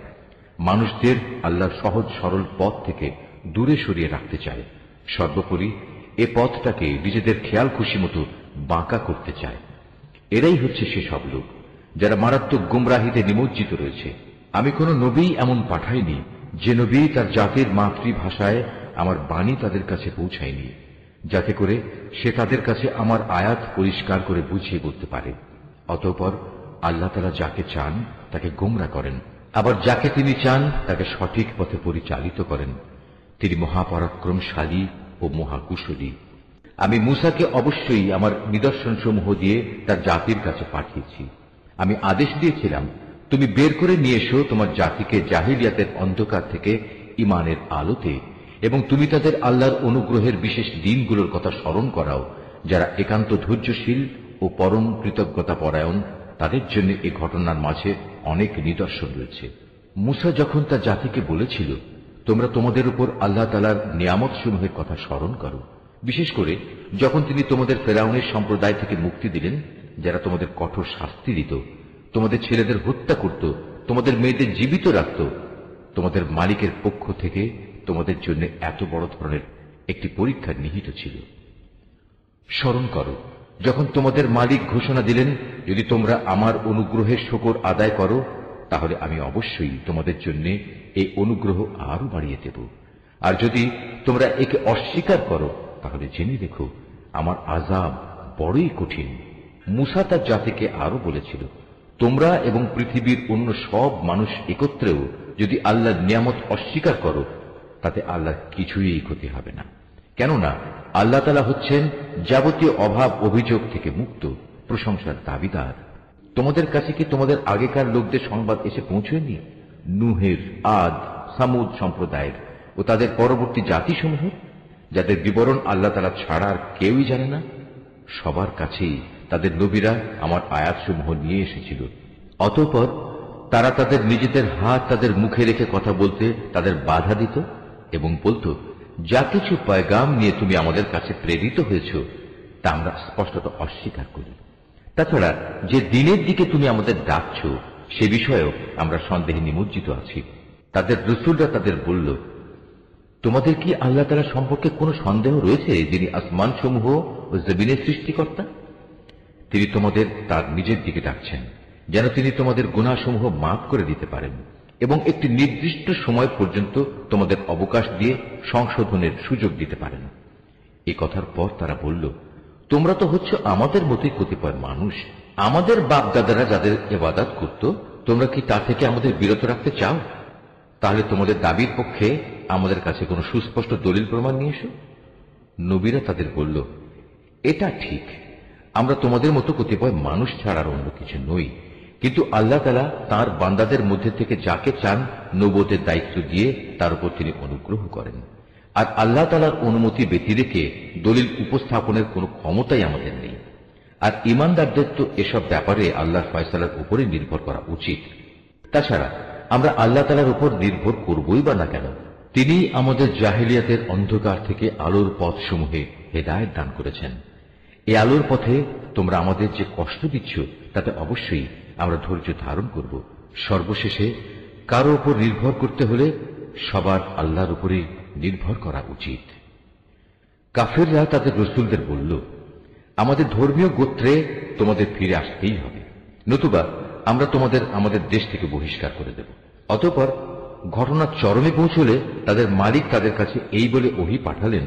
মানুষদের আল্লাহর সহজ সরল পথ থেকে দূরে সরিয়ে রাখতে চায়, সর্বোপরি এ পথটাকে নিজেদের খেয়াল খুশি মতো বাঁকা করতে চায়। এরাই হচ্ছে সেসব লোক যারা মারাত্মক গুমরাহিতে নিমজ্জিত রয়েছে। আমি কোন নবী এমন পাঠাইনি যে নবী তার জাতির মাতৃভাষায় আমার বাণী তাদের কাছে পৌঁছায়নি, যাতে করে সে তাদের কাছে আমার আয়াত পরিষ্কার করে বুঝিয়ে বলতে পারে। অতঃপর আল্লাহ তাআলা যাকে চান তাকে গোমরা করেন, আবার যাকে তিনি চান তাকে সঠিক পথে পরিচালিত করেন। তিনি মহাপরাক্রমশালী ও মহাকুশলী। আমি মূসাকে অবশ্যই আমার নিদর্শনসমূহ দিয়ে তার জাতির কাছে পাঠিয়েছি। আমি আদেশ দিয়েছিলাম, তুমি বের করে নিয়ে এসো তোমার জাতিকে জাহিলিয়াতের অন্ধকার থেকে ঈমানের আলোতে, এবং তুমি তাদের আল্লাহর অনুগ্রহের বিশেষ দিনগুলোর কথা স্মরণ করাও। যারা একান্ত ধৈর্যশীল ও পরম কৃতজ্ঞতা পরায়ণ তাদের জন্য এ ঘটনার মাঝে অনেক নিদর্শন রয়েছে। মূসা যখন তার জাতিকে বলেছিল, তোমরা তোমাদের উপর আল্লাহ তাআলার নিয়ামত সমূহের কথা স্মরণ করো, বিশেষ করে যখন তিনি তোমাদের ফেরাউনের সম্প্রদায় থেকে মুক্তি দিলেন, যারা তোমাদের কঠোর শাস্তি দিত, তোমাদের ছেলেদের হত্যা করত, তোমাদের মেয়েদের জীবিত রাখত, তোমাদের মালিকের পক্ষ থেকে তোমাদের জন্য এত বড় ধরনের একটি পরীক্ষা নিহিত ছিল। স্মরণ করো যখন তোমাদের মালিক ঘোষণা দিলেন, যদি তোমরা আমার অনুগ্রহের শকর আদায় করো তাহলে আমি অবশ্যই তোমাদের জন্য এই অনুগ্রহ আরো বাড়িয়ে দেব, আর যদি তোমরা একে অস্বীকার করো তাহলে জেনে রেখো আমার আযাব বড়ই কঠিন। মূসা তার জাতিকে আরো বলেছিল, তোমরা এবং পৃথিবীর অন্য সব মানুষ একত্রেও যদি আল্লাহর নিয়ামত অস্বীকার করো তাতে আল্লাহর কিছুই ক্ষতি হবে না, কেননা আল্লাহ তাআলা হচ্ছেন যাবতীয় অভাব অভিযোগ থেকে মুক্ত, প্রশংসার দাবিদার। তোমাদের কাছে কি তোমাদের আগেকার লোকদের সংবাদ এসে পৌঁছয়নি? নূহের, আদ, সামুদ সম্প্রদায়ের ও তাদের পরবর্তী জাতিসমূহ, যাদের বিবরণ আল্লাহ তাআলা ছাড়া আর কেউই জানে না। সবার কাছেই তাদের নবীরা আমার আয়াতসমূহ নিয়ে এসেছিল। অতঃপর তারা তাদের নিজেদের হাত তাদের মুখে রেখে কথা বলতে তাদের বাধা দিত এবং বলত, যা কিছু পয়গাম নিয়ে তুমি আমাদের কাছে প্রেরিত হয়েছ তা আমরা স্পষ্টত অস্বীকার করি। তাছাড়া যে দিনের দিকে তুমি আমাদের ডাকছ সে বিষয়েও আমরা সন্দেহে নিমজ্জিত আছি। তাদের রাসূলরা তাদের বলল, তোমাদের কি আল্লাহ তাআলা সম্পর্কে কোনো সন্দেহ রয়েছে, যিনি আসমান সমূহ ও জমিনের সৃষ্টিকর্তা? তিনি তোমাদের তার নিজের দিকে ডাকছেন যেন তিনি তোমাদের গুনাহসমূহ মাফ করে দিতে পারেন এবং একটি নির্দিষ্ট সময় পর্যন্ত তোমাদের অবকাশ দিয়ে সংশোধনের সুযোগ দিতে পারেন। এ কথার পর তারা বলল, তোমরা তো হচ্ছে আমাদের মতোই কতিপয় মানুষ। আমাদের বাপ দাদারা যাদের ইবাদত করত তোমরা কি তা থেকে আমাদের বিরত রাখতে চাও? তাহলে তোমাদের দাবির পক্ষে আমাদের কাছে কোনো সুস্পষ্ট দলিল প্রমাণ নিয়ে এসো। নবীরা তাদের বলল, এটা ঠিক, আমরা তোমাদের মতো কতিপয় মানুষ ছাড়ার অন্য কিছু নই, কিন্তু আল্লাহ তাআলা তাঁর বান্দাদের মধ্যে থেকে যাকে চান নবুয়তের দায়িত্ব দিয়ে তার উপর তিনি অনুগ্রহ করেন, আর আল্লাহ তাআলার অনুমতি ব্যতি রেখে দলিল উপস্থাপনের কোনো ক্ষমতাই আমাদের নেই। আর ঈমানদারদের তো এসব ব্যাপারে আল্লাহর ফয়সালার উপরে নির্ভর করা উচিত। তাছাড়া আমরা আল্লাহ তাআলার উপর নির্ভর করবই বা না কেন? তিনি আমাদের জাহেলিয়াতের অন্ধকার থেকে আলোর পথসমূহে হেদায়েত দান করেছেন। এই আলোর পথে তোমরা আমাদের যে কষ্ট দিচ্ছ তাতে অবশ্যই আমরা ধৈর্য ধারণ করব। সর্বশেষে কারো উপর নির্ভর করতে হলে সবার আল্লাহর উপরে নির্ভর করা উচিত। কাফেররা তাদের রাসূলদের বলল, আমাদের ধর্মীয় গোত্রে তোমাদের ফিরে আসতেই হবে, নতুবা আমরা তোমাদের আমাদের দেশ থেকে বহিষ্কার করে দেব। অতঃপর ঘটনা চরমে পৌঁছলে তাদের মালিক তাদের কাছে এই বলে ওহী পাঠালেন,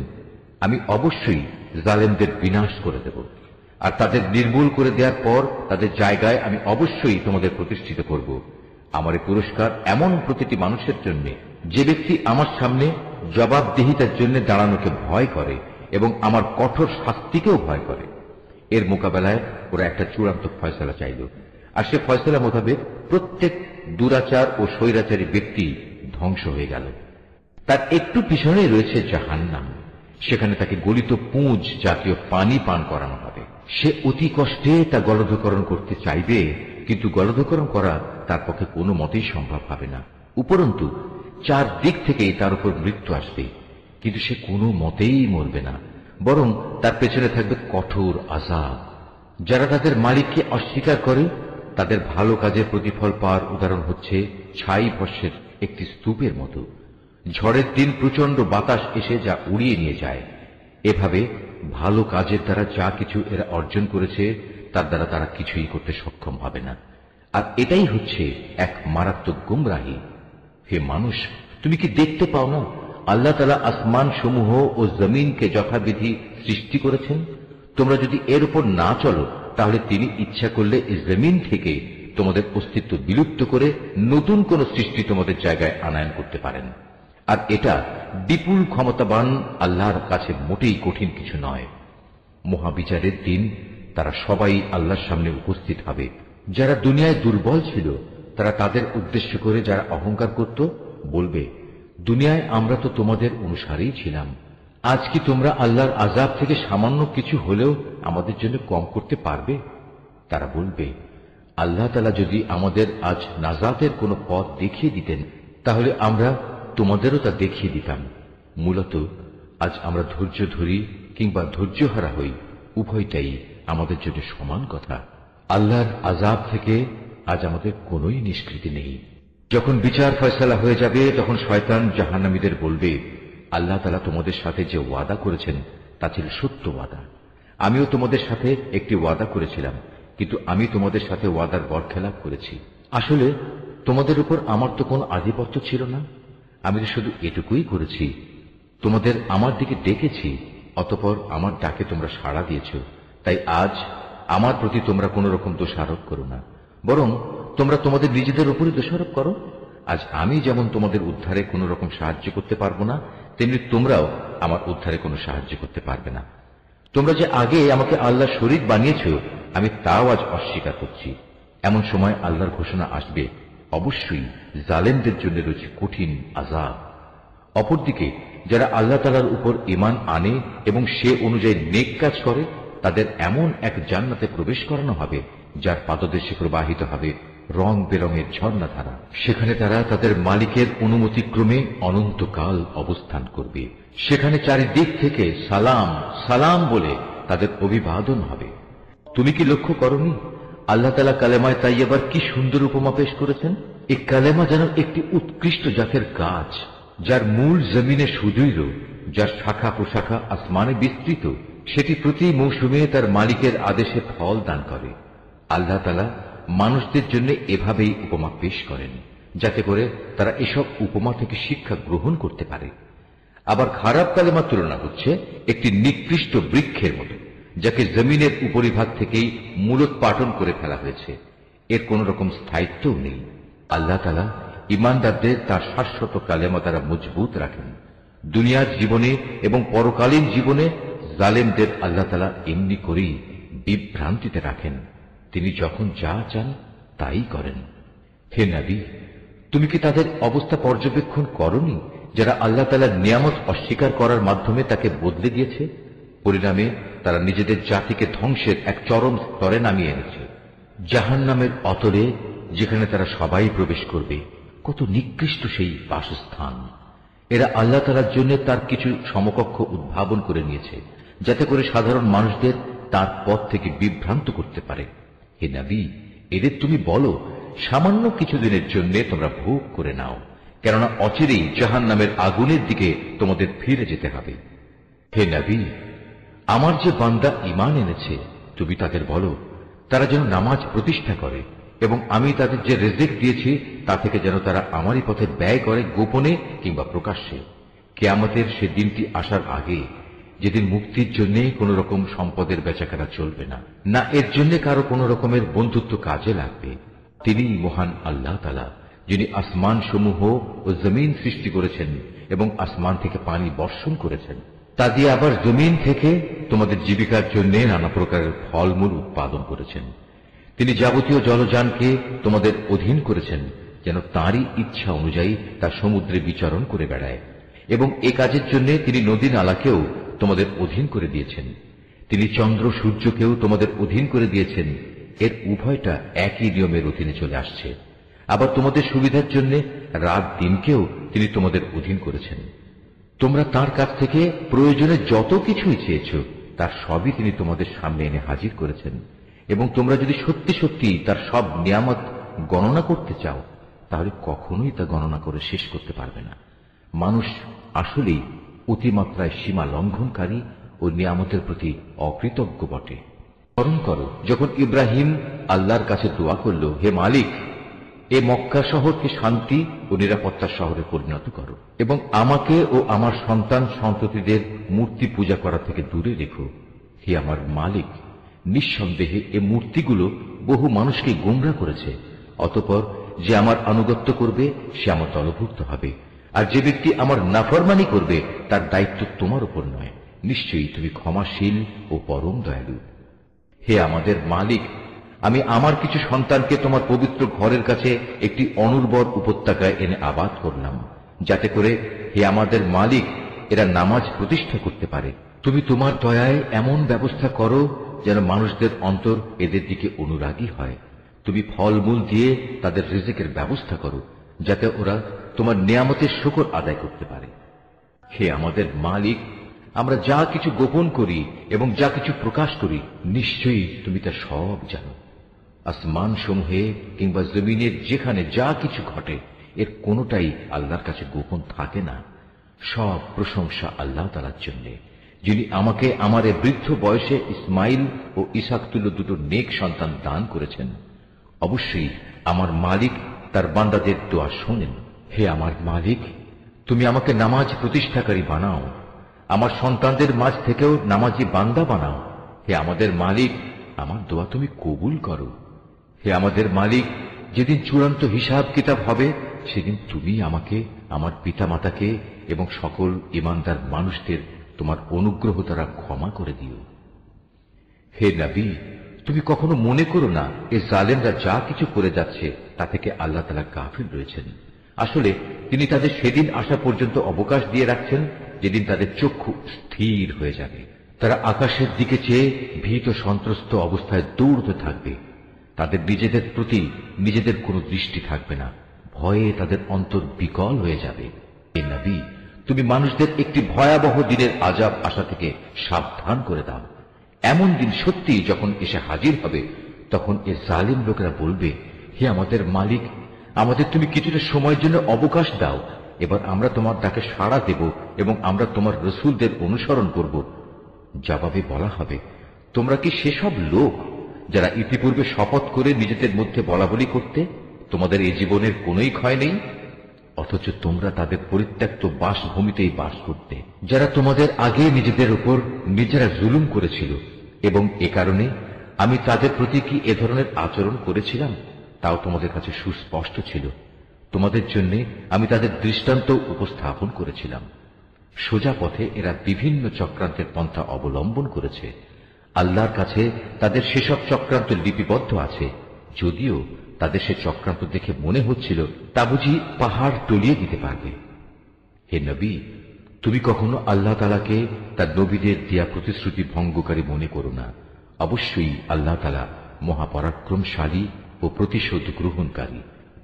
আমি অবশ্যই জালেমদের বিনাশ করে দেব, আর তাদের নির্মূল করে দেওয়ার পর তাদের জায়গায় আমি অবশ্যই তোমাদের প্রতিষ্ঠিত করব। আমার এই পুরস্কার এমন প্রতিটি মানুষের জন্য যে ব্যক্তি আমার সামনে জবাবদিহিতার জন্য দাঁড়ানোকে ভয় করে এবং আমার কঠোর শাস্তিকেও ভয় করে। এর মোকাবেলায় ওরা একটা চূড়ান্ত ফয়সালা চাইল, আর সে ফয়সালা মোতাবেক প্রত্যেক দুরাচার ও স্বৈরাচারী ব্যক্তি ধ্বংস হয়ে গেল। তার একটু পিছনেই রয়েছে জাহান্নাম, সেখানে তাকে গলিত পুঁজ জাতীয় পানি পান করানো হবে। সে অতি কষ্টে তা গলধকরণ করতে চাইবে, কিন্তু গলধকরণ করা তার পক্ষে কোনো মতেই সম্ভব হবে না। উপরন্তু 4 দিক থেকেই তার উপর মৃত্যু আসবে, কিন্তু সে কোনো মতেই মরবে না, বরং তার পেছনে থাকবে কঠোর আযাব। যারা তাদের মালিককে অস্বীকার করে তাদের ভালো কাজের প্রতিফল পাওয়ার উদাহরণ হচ্ছে ছাই ভস্মের একটি স্তূপের মতো। ঝড়ের দিন প্রচন্ড বাতাস এসে যা উড়িয়ে নিয়ে যায়। এভাবে ভালো কাজের দ্বারা যা কিছু এরা অর্জন করেছে তার দ্বারা তারা কিছুই করতে সক্ষম হবে না, আর এটাই হচ্ছে এক মারাত্মক গুমরাহী। হে মানুষ, তুমি কি দেখতে পাও না আল্লাহ তাআলা আসমান সমূহ ও জমিনকে যথাবিধি সৃষ্টি করেছেন? তোমরা যদি এর উপর না চলো তাহলে তিনি ইচ্ছা করলে এই জমিন থেকে তোমাদের অস্তিত্ব বিলুপ্ত করে নতুন কোন সৃষ্টি তোমাদের জায়গায় আনায়ন করতে পারেন। আর এটা বিপুল ক্ষমতাবান আল্লাহর কাছে মোটেই কঠিন কিছু নয়। মহাবিচারের দিন তারা সবাই আল্লাহর সামনে উপস্থিত হবে। যারা দুনিয়ায় দুর্বল ছিল তারা তাদের উদ্দেশ্য করে যারা অহংকার করত বলবে, দুনিয়ায় আমরা তো তোমাদের অনুসারেই ছিলাম, আজ কি তোমরা আল্লাহর আযাব থেকে সামান্য কিছু হলেও আমাদের জন্য কম করতে পারবে? তারা বলবে, আল্লাহ তাআলা যদি আমাদের আজ নাজাতের কোনো পথ দেখিয়ে দিতেন তাহলে আমরা তোমাদেরও তা দেখিয়ে দিতাম। মূলত আজ আমরা ধৈর্য ধরি কিংবা ধৈর্যহারা হই, উভয়টাই আমাদের জন্য সমান কথা। আল্লাহর আযাব থেকে আজ আমাদের কোনোই নিষ্কৃতি নেই। যখন বিচার ফয়সালা হয়ে যাবে তখন শয়তান জাহান্নামীদের বলবে, আল্লাহ তাআলা তোমাদের সাথে যে ওয়াদা করেছেন তা ছিল সত্য ওয়াদা, আমিও তোমাদের সাথে একটি ওয়াদা করেছিলাম, কিন্তু আমি তোমাদের সাথে ওয়াদার বরখেলাপ করেছি। আসলে তোমাদের উপর আমার তো কোনো আধিপত্য ছিল না। আমি তো শুধু এটুকুই করেছি, তোমাদের আমার দিকে ডেকেছি, অতঃপর আমার ডাকে তোমরা সাড়া দিয়েছ। তাই আজ আমার প্রতি তোমরা কোন রকম দোষারোপ করো না, বরং তোমরা তোমাদের নিজেদের উপরই দোষারোপ করো। আজ আমি যেমন তোমাদের উদ্ধারে কোন রকম সাহায্য করতে পারবো না, তেমনি তোমরাও আমার উদ্ধারে কোনো সাহায্য করতে পারবে না। তোমরা যে আগে আমাকে আল্লাহর শরীক বানিয়েছ, আমি তাও আজ অস্বীকার করছি। এমন সময় আল্লাহর ঘোষণা আসবে, অবশ্যই জালেমদের জন্য রয়েছে কঠিন আযাব। অপরদিকে যারা আল্লাহ তাআলার উপর ঈমান আনে এবং সে অনুযায়ী নেক কাজ করে, তাদের এমন এক জান্নাতে প্রবেশ করানো হবে যার পাদদেশে প্রবাহিত হবে রং বেরঙের ঝর্ণাধারা। সেখানে তারা তাদের মালিকের অনুমতিক্রমে অনন্তকাল অবস্থান করবে। সেখানে চারিদিক থেকে সালাম সালাম বলে তাদের অভিবাদন হবে। তুমি কি লক্ষ্য করনি আল্লাহ তাআলা কালেমায়ে তাইয়্যিবার কি সুন্দর উপমা পেশ করেছেন? এই কালেমা যেন একটি উৎকৃষ্ট জাতের গাছ, যার মূল জমিনে সুদৃঢ়, যার শাখা প্রশাখা আসমানে বিস্তৃত। সেটি প্রতি মৌসুমে তার মালিকের আদেশে ফল দান করে। আল্লাহ তাআলা মানুষদের জন্য এভাবেই উপমা পেশ করেন, যাতে করে তারা এসব উপমা থেকে শিক্ষা গ্রহণ করতে পারে। আবার খারাপ কালেমার তুলনা হচ্ছে একটি নিকৃষ্ট বৃক্ষের মতো, যাকে জমিনের উপরিভাগ থেকেই মূলোৎপাটন করে ফেলা হয়েছে। এর কোন রকম স্থায়িত্বও নেই। আল্লাহ তাআলা ঈমানদারদের তার শাশ্বত কালেমা দ্বারা মজবুত রাখেন। দুনিয়ার জীবনে এবং পরকালীন জীবনে জালেমদের আল্লাহ তাআলা এমনি করেই বিভ্রান্তিতে রাখেন। তিনি যখন যা চান তাই করেন। হে নবী, তুমি কি তাদের অবস্থা পর্যবেক্ষণ করনি যারা আল্লাহ তাআলার নিয়ামত অস্বীকার করার মাধ্যমে তাকে বদলে দিয়েছে? পরিণামে তারা নিজেদের জাতিকে ধ্বংসের এক চরম স্তরে নামিয়ে এনেছে, জাহান্নামের অতলে, যেখানে তারা সবাই প্রবেশ করবে। কত নিকৃষ্ট সেই বাসস্থান! এরা আল্লাহ তাআলার জন্য তার কিছু সমকক্ষ উদ্ভাবন করে নিয়েছে, যাতে করে সাধারণ মানুষদের তার পথ থেকে বিভ্রান্ত করতে পারে। হে নবী, এদের তুমি বলো, সামান্য কিছুদিনের জন্য তোমরা ভোগ করে নাও, কেননা অচিরেই জাহান্নামের আগুনের দিকে তোমাদের ফিরে যেতে হবে। হে নবী, আমার যে বান্দা ঈমান এনেছে, তুমি তাদের বলো তারা যেন নামাজ প্রতিষ্ঠা করে, এবং আমি তাদের যে রিজিক দিয়েছি তা থেকে যেন তারা আমারই পথে ব্যয় করে, গোপনে কিংবা প্রকাশ্যে। কিয়ামতের সে দিনটি আসার আগে, যেদিন মুক্তির জন্য কোন রকম সম্পদের বেচাকেনা চলবে না, না এর জন্য কারো কোন রকমের বন্ধুত্ব কাজে লাগবে। তিনি মহান আল্লাহ তাআলা, যিনি আসমান সমূহ ও জমিন সৃষ্টি করেছেন এবং আসমান থেকে পানি বর্ষণ করেছেন। তা দিয়ে আবার জমিন থেকে তোমাদের জীবিকার জন্য নানা প্রকারের ফলমূল উৎপাদন করেছেন। তিনি যাবতীয় জলযানকে তোমাদের অধীন করেছেন, যেন তাঁরই ইচ্ছা অনুযায়ী তা সমুদ্রে বিচরণ করে বেড়ায়, এবং এ কাজের জন্য তিনি নদী নালাকেও তোমাদের অধীন করে দিয়েছেন। তিনি চন্দ্র সূর্যকেও তোমাদের অধীন করে দিয়েছেন। এর উভয়টা একই নিয়মের অধীনে চলে আসছে। আবার তোমাদের সুবিধার জন্য রাত দিনকেও তিনি তোমাদের অধীন করেছেন। তোমরা তার কাছ থেকে প্রয়োজনে যত কিছুই চেয়েছ, তার সবই তিনি তোমাদের সামনে এনে হাজির করেছেন। এবং তোমরা যদি সত্যি সত্যি তার সব নিয়ামত গণনা করতে চাও, তাহলে কখনোই তা গণনা করে শেষ করতে পারবে না। মানুষ আসলেই অতিমাত্রায় সীমা লঙ্ঘনকারী ও নিয়ামতের প্রতি অকৃতজ্ঞ বটে। স্মরণ করো, যখন ইব্রাহিম আল্লাহর কাছে দোয়া করল, হে মালিক, এ মক্কা শহরকে শান্তি ও নিরাপত্তার শহরে পরিণত করো, এবং আমাকে ও আমার সন্তান সন্ততিদের মূর্তি পূজা করা থেকে দূরে রেখো। হে আমার মালিক, নিঃসন্দেহে এ মূর্তিগুলো বহু মানুষকে গোমরা করেছে। অতঃপর যে আমার আনুগত্য করবে সে আমার দলভুক্ত হবে, আর যে ব্যক্তি আমার নাফরমানি করবে তার দায়িত্ব তোমার উপর নয়। নিশ্চয়ই তুমি ক্ষমাশীল ও পরম দয়ালু। হে আমাদের মালিক, আমি আমার কিছু সন্তানকে তোমার পবিত্র ঘরের কাছে একটি অনুর্বর উপত্যকায় এনে আবাদ করলাম, যাতে করে হে আমাদের মালিক এরা নামাজ প্রতিষ্ঠা করতে পারে। তুমি তোমার দয়ায় এমন ব্যবস্থা করো যেন মানুষদের অন্তর এদের দিকে অনুরাগী হয়। তুমি ফলমূল দিয়ে তাদের রিজিকের ব্যবস্থা করো, যাতে ওরা তোমার নিয়ামতের শুকর আদায় করতে পারে। হে আমাদের মালিক, আমরা যা কিছু গোপন করি এবং যা কিছু প্রকাশ করি, নিশ্চয়ই তুমি তা সব জানো। আসমান সমূহে কিংবা জমিনের যেখানে যা কিছু ঘটে, এর কোনোটাই আল্লাহর কাছে গোপন থাকে না। সব প্রশংসা আল্লাহ তাআলার জন্য, যিনি আমাকে আমার এ বৃদ্ধ বয়সে ইসমাইল ও ইসাক তুল্য দুটো নেক সন্তান দান করেছেন। অবশ্যই আমার মালিক তার বান্দাদের দোয়া শোনেন। হে আমার মালিক, তুমি আমাকে নামাজ প্রতিষ্ঠাকারী বানাও, আমার সন্তানদের মাঝ থেকেও নামাজি বান্দা বানাও। হে আমাদের মালিক, আমার দোয়া তুমি কবুল করো। হে আমাদের মালিক, যেদিন চূড়ান্ত হিসাব কিতাব হবে সেদিন তুমি আমাকে, আমার পিতামাতাকে এবং সকল ঈমানদার মানুষদের তোমার অনুগ্রহ দ্বারা ক্ষমা করে দিও। হে নবী, তুমি কখনো মনে করো না এ জালেমরা যা কিছু করে যাচ্ছে তা থেকে আল্লাহ তাআলা গাফিল রয়েছেন। আসলে তিনি তাদের সেদিন আসা পর্যন্ত অবকাশ দিয়ে রাখছেন যেদিন তাদের চক্ষু স্থির হয়ে যাবে। তারা আকাশের দিকে চেয়ে ভীত সন্ত্রস্ত অবস্থায় দৌড়তে থাকবে। তাদের নিজেদের প্রতি নিজেদের কোনো দৃষ্টি থাকবে না, ভয়ে তাদের অন্তর বিকল হয়ে যাবে। হে নবী, তুমি মানুষদের একটি ভয়াবহ দিনের আযাব আসা থেকে সাবধান করে দাও। এমন দিন সত্যি যখন এসে হাজির হবে, তখন এ জালিম লোকেরা বলবে, হে আমাদের মালিক, আমাদের তুমি কিছুটা সময়ের জন্য অবকাশ দাও, এবার আমরা তোমার ডাকে সাড়া দেব এবং আমরা তোমার রসুলদের অনুসরণ করব। জবাবে বলা হবে, তোমরা কি সেসব লোক যারা ইতিপূর্বে শপথ করে নিজেদের মধ্যে বলাবলি করতে তোমাদের এই জীবনের কোনোই ক্ষয় নেই, অথচ তোমরা তাদের পরিত্যক্ত বাসভূমিতেই বাস করতে, যারা তোমাদের আগে নিজেদের উপর নিজেরা জুলুম করেছিল। এবং এ কারণে আমি তাদের প্রতি কি এ ধরনের আচরণ করেছিলাম তাও তোমাদের কাছে সুস্পষ্ট ছিল। তোমাদের জন্য আমি তাদের দৃষ্টান্ত উপস্থাপন করেছিলাম। সোজা পথে এরা বিভিন্ন চক্রান্তের পন্থা অবলম্বন করেছে। আল্লাহর কাছে তাদের সেসব চক্রান্ত লিপিবদ্ধ আছে, যদিও তাদের সে চক্রান্ত দেখে মনে হচ্ছিল তা বুঝি পাহাড় টলিয়ে দিতে পারবে। হে নবী, তুমি কখনো আল্লাহ তাআলাকে তার নবীদের দেয়া প্রতিশ্রুতি ভঙ্গকারী মনে করো না। অবশ্যই আল্লাহ তাআলা মহাপরাক্রমশালী ও প্রতিশোধ গ্রহণকারী।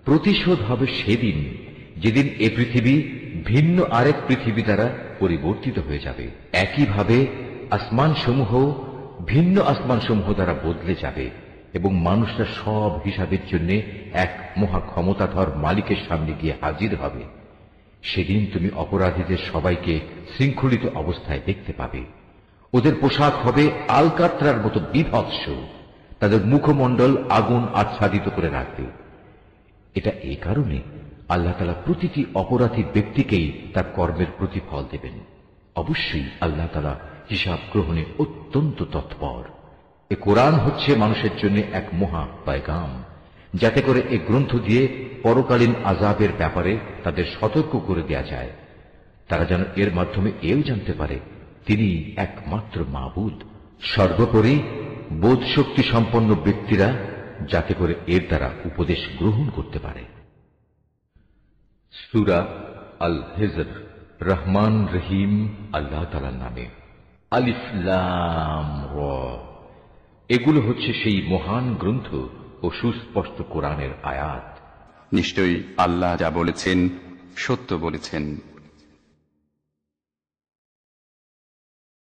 প্রতিশোধ হবে সেদিন যেদিন এ পৃথিবী ভিন্ন আরেক পৃথিবী দ্বারা পরিবর্তিত হয়ে যাবে। একইভাবে আসমানসমূহ ভিন্ন আসমানসমূহ দ্বারা বদলে যাবে এবং মানুষরা সব হিসাবের জন্য এক মহা ক্ষমতাধর মালিকের সামনে গিয়ে হাজির হবে। সেদিন তুমি অপরাধীদের সবাইকে শৃঙ্খলিত অবস্থায় দেখতে পাবে। ওদের পোশাক হবে আলকাত্রার মতো বিভৎস, তাদের মুখমণ্ডল আগুন আচ্ছাদিত করে রাখবে। এটা এই কারণে আল্লাহ তাআলা প্রতিটি অপরাধী ব্যক্তিকেই তার কর্মের প্রতিফল দেবেন। অবশ্যই আল্লাহ তাআলা হিসাব গ্রহণে অত্যন্ত তৎপর। এ কোরআন হচ্ছে মানুষের জন্য এক মহা পয়গাম, যাতে করে এ গ্রন্থ দিয়ে পরকালীন আযাবের ব্যাপারে তাদের সতর্ক করে দেয়া যায়। তারা যেন এর মাধ্যমে এও জানতে পারে তিনি একমাত্র মাবুদ। সর্বোপরি বোধ শক্তি সম্পন্ন ব্যক্তিরা যাতে করে এর দ্বারা উপদেশ গ্রহণ করতে পারে। সূরা আল হিজর। রহমান রহিম আল্লাহ তাআলার নামে। আলিফ লাম র। এগুলো হচ্ছে সেই মহান গ্রন্থ ও সুস্পষ্ট কোরআনের আয়াত। নিশ্চয়ই আল্লাহ যা বলেছেন সত্য বলেছেন।